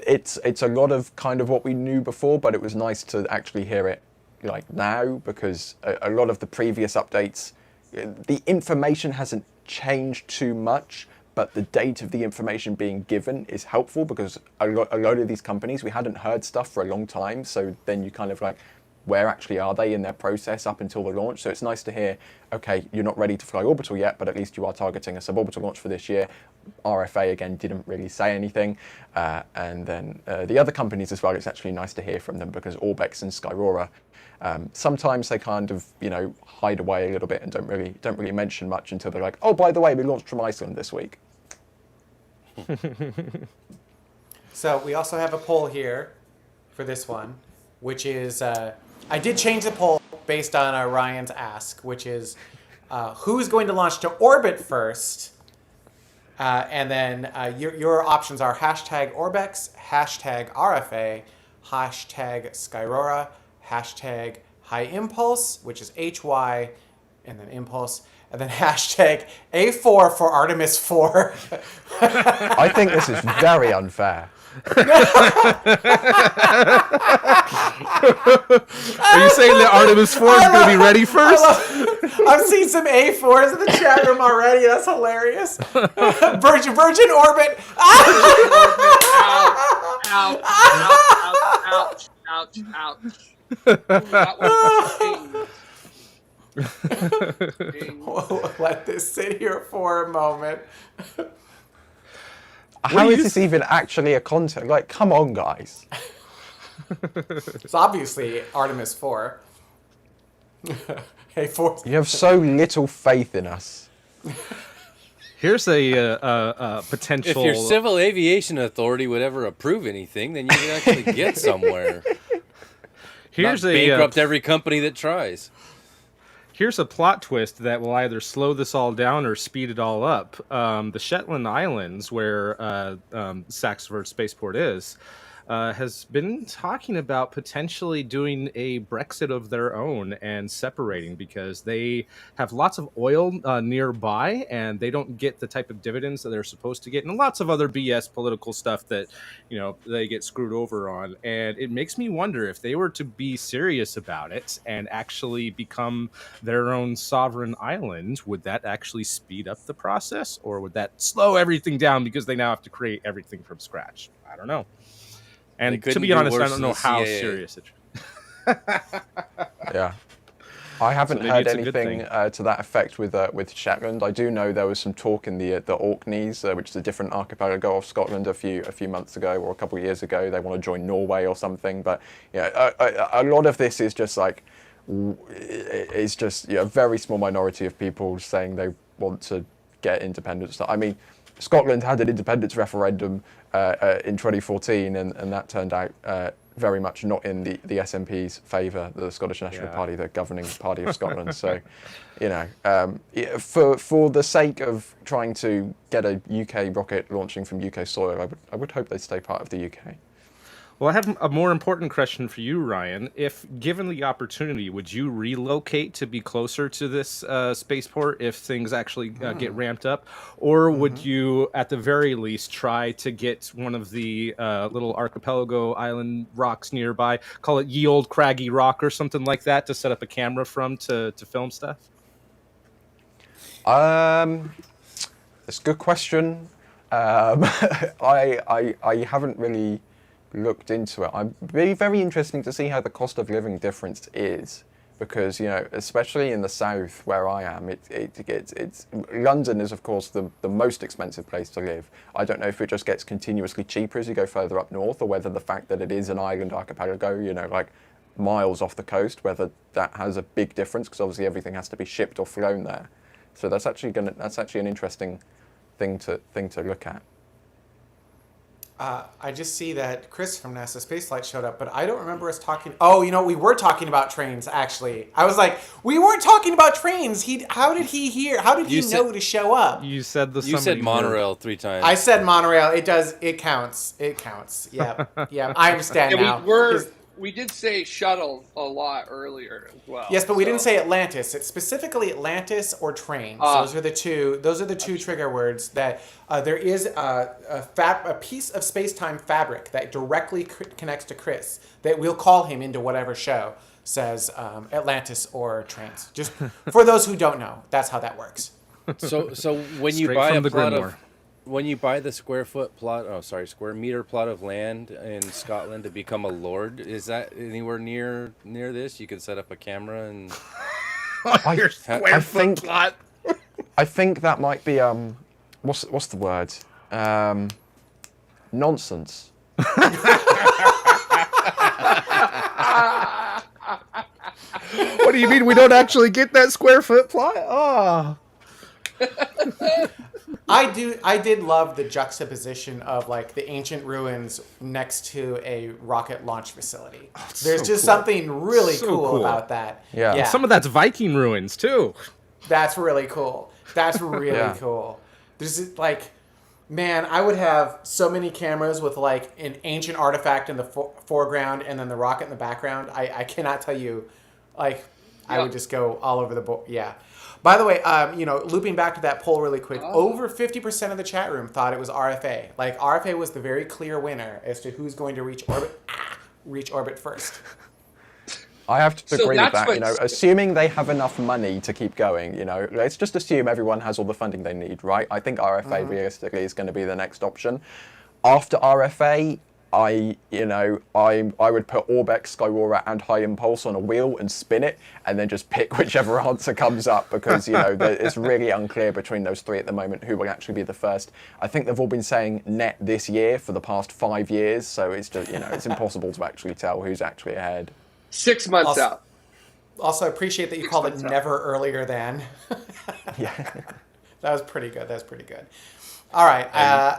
It's a lot of kind of what we knew before, but it was nice to actually hear it like now, because a lot of the previous updates, the information hasn't changed too much, but the date of the information being given is helpful, because a lot of these companies, we hadn't heard stuff for a long time, so then you kind of like, where actually are they in their process up until the launch? So it's nice to hear, okay, you're not ready to fly orbital yet, but at least you are targeting a suborbital launch for this year. RFA, again, didn't really say anything. And then the other companies as well, it's actually nice to hear from them, because Orbex and Skyrora, sometimes they kind of, hide away a little bit and don't really mention much until they're like, oh, by the way, we launched from Iceland this week. So we also have a poll here for this one, which is, I did change the poll based on Ryan's ask, which is who's going to launch to orbit first? And then your options are hashtag Orbex, hashtag RFA, hashtag Skyrora, hashtag High Impulse, which is HY, and then Impulse, and then hashtag A4 for Artemis 4. I think this is very unfair. Are you saying that Artemis 4 is going to be ready first? I've seen some A4s in the chat room already. That's hilarious. Virgin Orbit. Ouch, ouch, ouch, ouch, ouch. That was ding. We'll let this sit here for a moment. How is this even actually a concept? Like, come on, guys. It's obviously Artemis 4. A4. You have so little faith in us. Here's a potential. If your civil aviation authority would ever approve anything, then you could actually get somewhere. Here's Not bankrupt every company that tries. Here's a plot twist that will either slow this all down or speed it all up. The Shetland Islands, where SaxaVord spaceport is, has been talking about potentially doing a Brexit of their own and separating, because they have lots of oil nearby and they don't get the type of dividends that they're supposed to get, and lots of other BS political stuff that, you know, they get screwed over on. And it makes me wonder, if they were to be serious about it and actually become their own sovereign island, would that actually speed up the process, or would that slow everything down because they now have to create everything from scratch? I don't know. And to be honest, I don't know how serious it is. Yeah. I haven't heard anything to that effect with Shetland. I do know there was some talk in the Orkneys, which is a different archipelago of Scotland, a few months ago or a couple of years ago. They want to join Norway or something. But yeah, a lot of this is just like, it's just a very small minority of people saying they want to get independence. I mean, Scotland had an independence referendum in 2014, and that turned out very much not in the SNP's favour, the Scottish National Party, the governing party of Scotland. So, for the sake of trying to get a UK rocket launching from UK soil, I would hope they stay part of the UK. Well, I have a more important question for you, Ryan. If given the opportunity, would you relocate to be closer to this spaceport if things actually get ramped up? Or would you, at the very least, try to get one of the little archipelago island rocks nearby, call it Ye Old Craggy Rock or something like that, to set up a camera from to film stuff? It's a good question. I haven't really looked into it. I'd be very interesting to see how the cost of living difference is, because especially in the south where I am, it's London is of course the most expensive place to live. I don't know if it just gets continuously cheaper as you go further up north, or whether the fact that it is an island archipelago, like miles off the coast, whether that has a big difference, because obviously everything has to be shipped or flown there. So that's actually an interesting thing to look at. I just see that Chris from NASA Spaceflight showed up, but I don't remember us talking. Oh, we were talking about trains, actually. I was like, we weren't talking about trains. How did he hear? How did he know to show up? You said You said monorail 3 times. I said monorail. It counts. Yeah. Yeah. I understand now. We did say shuttle a lot earlier as well. Yes, but we didn't say Atlantis. It's specifically Atlantis or trains. Those are the two trigger words. That there is a piece of space-time fabric that directly connects to Chris, that we'll call him into whatever show says Atlantis or trains. Just for those who don't know, that's how that works. So when you buy when you buy the square meter plot of land in Scotland to become a lord, is that anywhere near this? You could set up a camera and your square foot plot. I think that might be what's the word? Nonsense. What do you mean we don't actually get that square foot plot? Oh. I did love the juxtaposition of like the ancient ruins next to a rocket launch facility. There's just something really cool about that. Yeah. Some of that's Viking ruins too. That's really cool. That's really cool. There's like, man, I would have so many cameras with like an ancient artifact in the foreground and then the rocket in the background. I cannot tell you, like, I would just go all over the board. Yeah. By the way, looping back to that poll really quick, over 50% of the chat room thought it was RFA. Like, RFA was the very clear winner as to who's going to reach orbit first. I have to agree with that. Assuming they have enough money to keep going, let's just assume everyone has all the funding they need, right? I think RFA realistically is going to be the next option. After RFA, I would put Orbex, Skyrora, and High Impulse on a wheel and spin it, and then just pick whichever answer comes up, because it's really unclear between those three at the moment who will actually be the first. I think they've all been saying net this year for the past 5 years, so it's just it's impossible to actually tell who's actually ahead. 6 months out. Also, I appreciate that you called it never earlier than. Yeah. That was pretty good. That's pretty good. All right.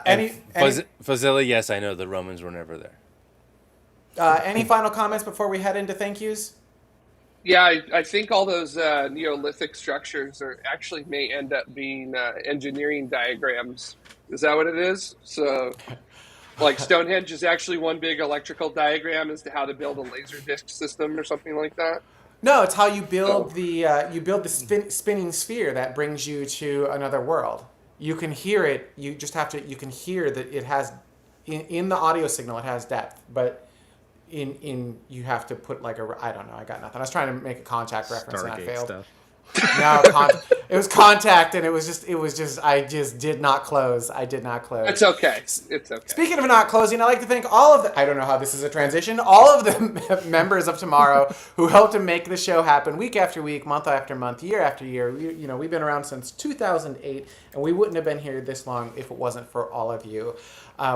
Any Fazilla, yes, I know the Romans were never there. any final comments before we head into thank yous? Yeah, I think all those Neolithic structures actually may end up being engineering diagrams. Is that what it is? So, like Stonehenge is actually one big electrical diagram as to how to build a laser disc system or something like that. No, it's how you build the spinning sphere that brings you to another world. You can hear it. You just have to. You can hear that it has in the audio signal. It has depth, but in you have to put like a. I don't know. I got nothing. I was trying to make a contact reference and I failed. Stuff. No, it was contact, and it was just. I just did not close. I did not close. It's okay. It's okay. Speaking of not closing, I'd like to thank all of the, I don't know how this is a transition, all of the members of Tomorrow who helped to make the show happen week after week, month after month, year after year. We've been around since 2008, and we wouldn't have been here this long if it wasn't for all of you.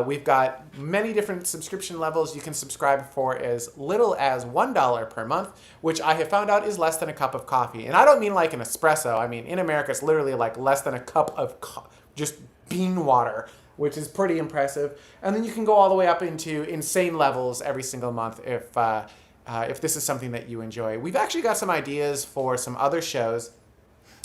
We've got many different subscription levels. You can subscribe for as little as $1 per month, which I have found out is less than a cup of coffee. And I don't mean like an espresso. I mean, in America, it's literally like less than a cup of just bean water, which is pretty impressive. And then you can go all the way up into insane levels every single month if this is something that you enjoy. We've actually got some ideas for some other shows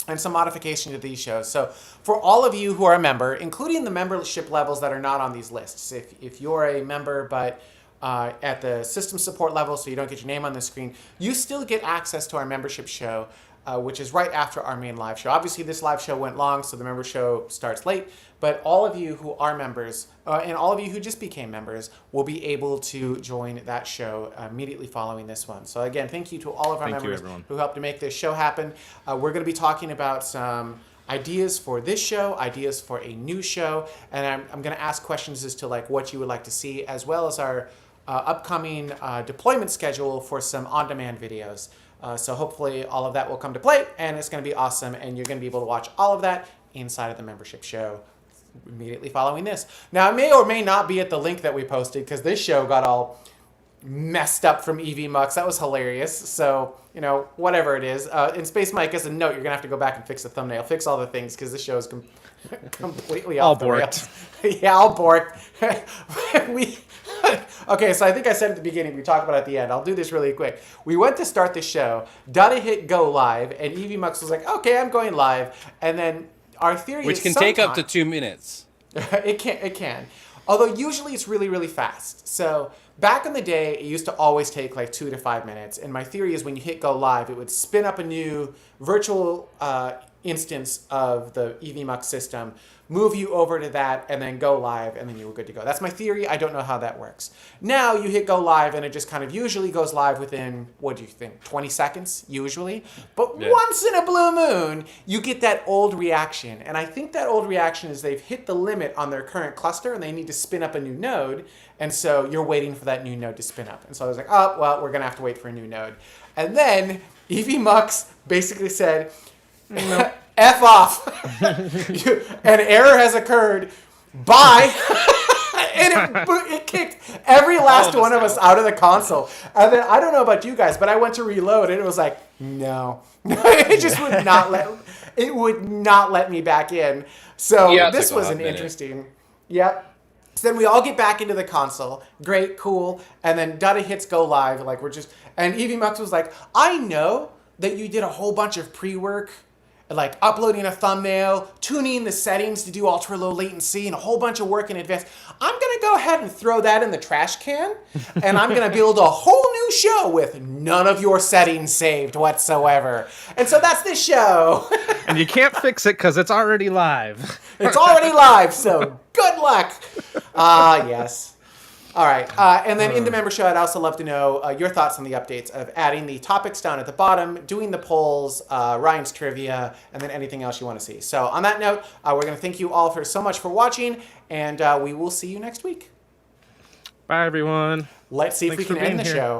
and some modification to these shows. So for all of you who are a member, including the membership levels that are not on these lists, if you're a member but at the system support level, so you don't get your name on the screen, you still get access to our membership show, which is right after our main live show. Obviously, this live show went long, so the member show starts late, but all of you who are members, and all of you who just became members, will be able to join that show immediately following this one. So again, thank you to all of our members who helped to make this show happen. We're going to be talking about some ideas for this show, ideas for a new show, and I'm going to ask questions as to like what you would like to see, as well as our upcoming deployment schedule for some on-demand videos. So hopefully all of that will come to play, and it's going to be awesome, and you're going to be able to watch all of that inside of the membership show immediately following this. Now, it may or may not be at the link that we posted, because this show got all messed up from EV Mux. That was hilarious. So, whatever it is. In Space Mike, as a note, you're going to have to go back and fix the thumbnail, fix all the things, because this show is completely off the rails. Yeah, all borked. Okay, so I think I said at the beginning, we talked about it at the end. I'll do this really quick. We went to start the show, Dada hit go live, and EV Mux was like, okay, I'm going live. And then our theory Which can take up to 2 minutes. It can. Although usually it's really, really fast. So back in the day, it used to always take like 2 to 5 minutes. And my theory is when you hit go live, it would spin up a new virtual instance of the EV Mux system, move you over to that, and then go live, and then you were good to go. That's my theory. I don't know how that works. Now you hit go live, and it just kind of usually goes live within, what do you think, 20 seconds, usually? But once in a blue moon, you get that old reaction. And I think that old reaction is they've hit the limit on their current cluster, and they need to spin up a new node, and so you're waiting for that new node to spin up. And so I was like, oh, well, we're going to have to wait for a new node. And then EV Mux basically said, no. F off. An error has occurred. Bye. And it kicked every last one of us out of the console. And then I don't know about you guys, but I went to reload and it was like, no. It just would not let me back in. So this was an interesting. Yep. So then we all get back into the console. Great, cool. And then Dada hits go live. Like and EV Mux was like, I know that you did a whole bunch of pre-work, like uploading a thumbnail, tuning the settings to do ultra low latency, and a whole bunch of work in advance. I'm going to go ahead and throw that in the trash can, and I'm going to build a whole new show with none of your settings saved whatsoever. And so that's this show. And you can't fix it because it's already live. It's already live, so good luck. Yes. All right. And then in the member show, I'd also love to know your thoughts on the updates of adding the topics down at the bottom, doing the polls, Ryan's trivia, and then anything else you want to see. So on that note, we're going to thank you all so much for watching, and we will see you next week. Bye, everyone. Let's see if we can end the show.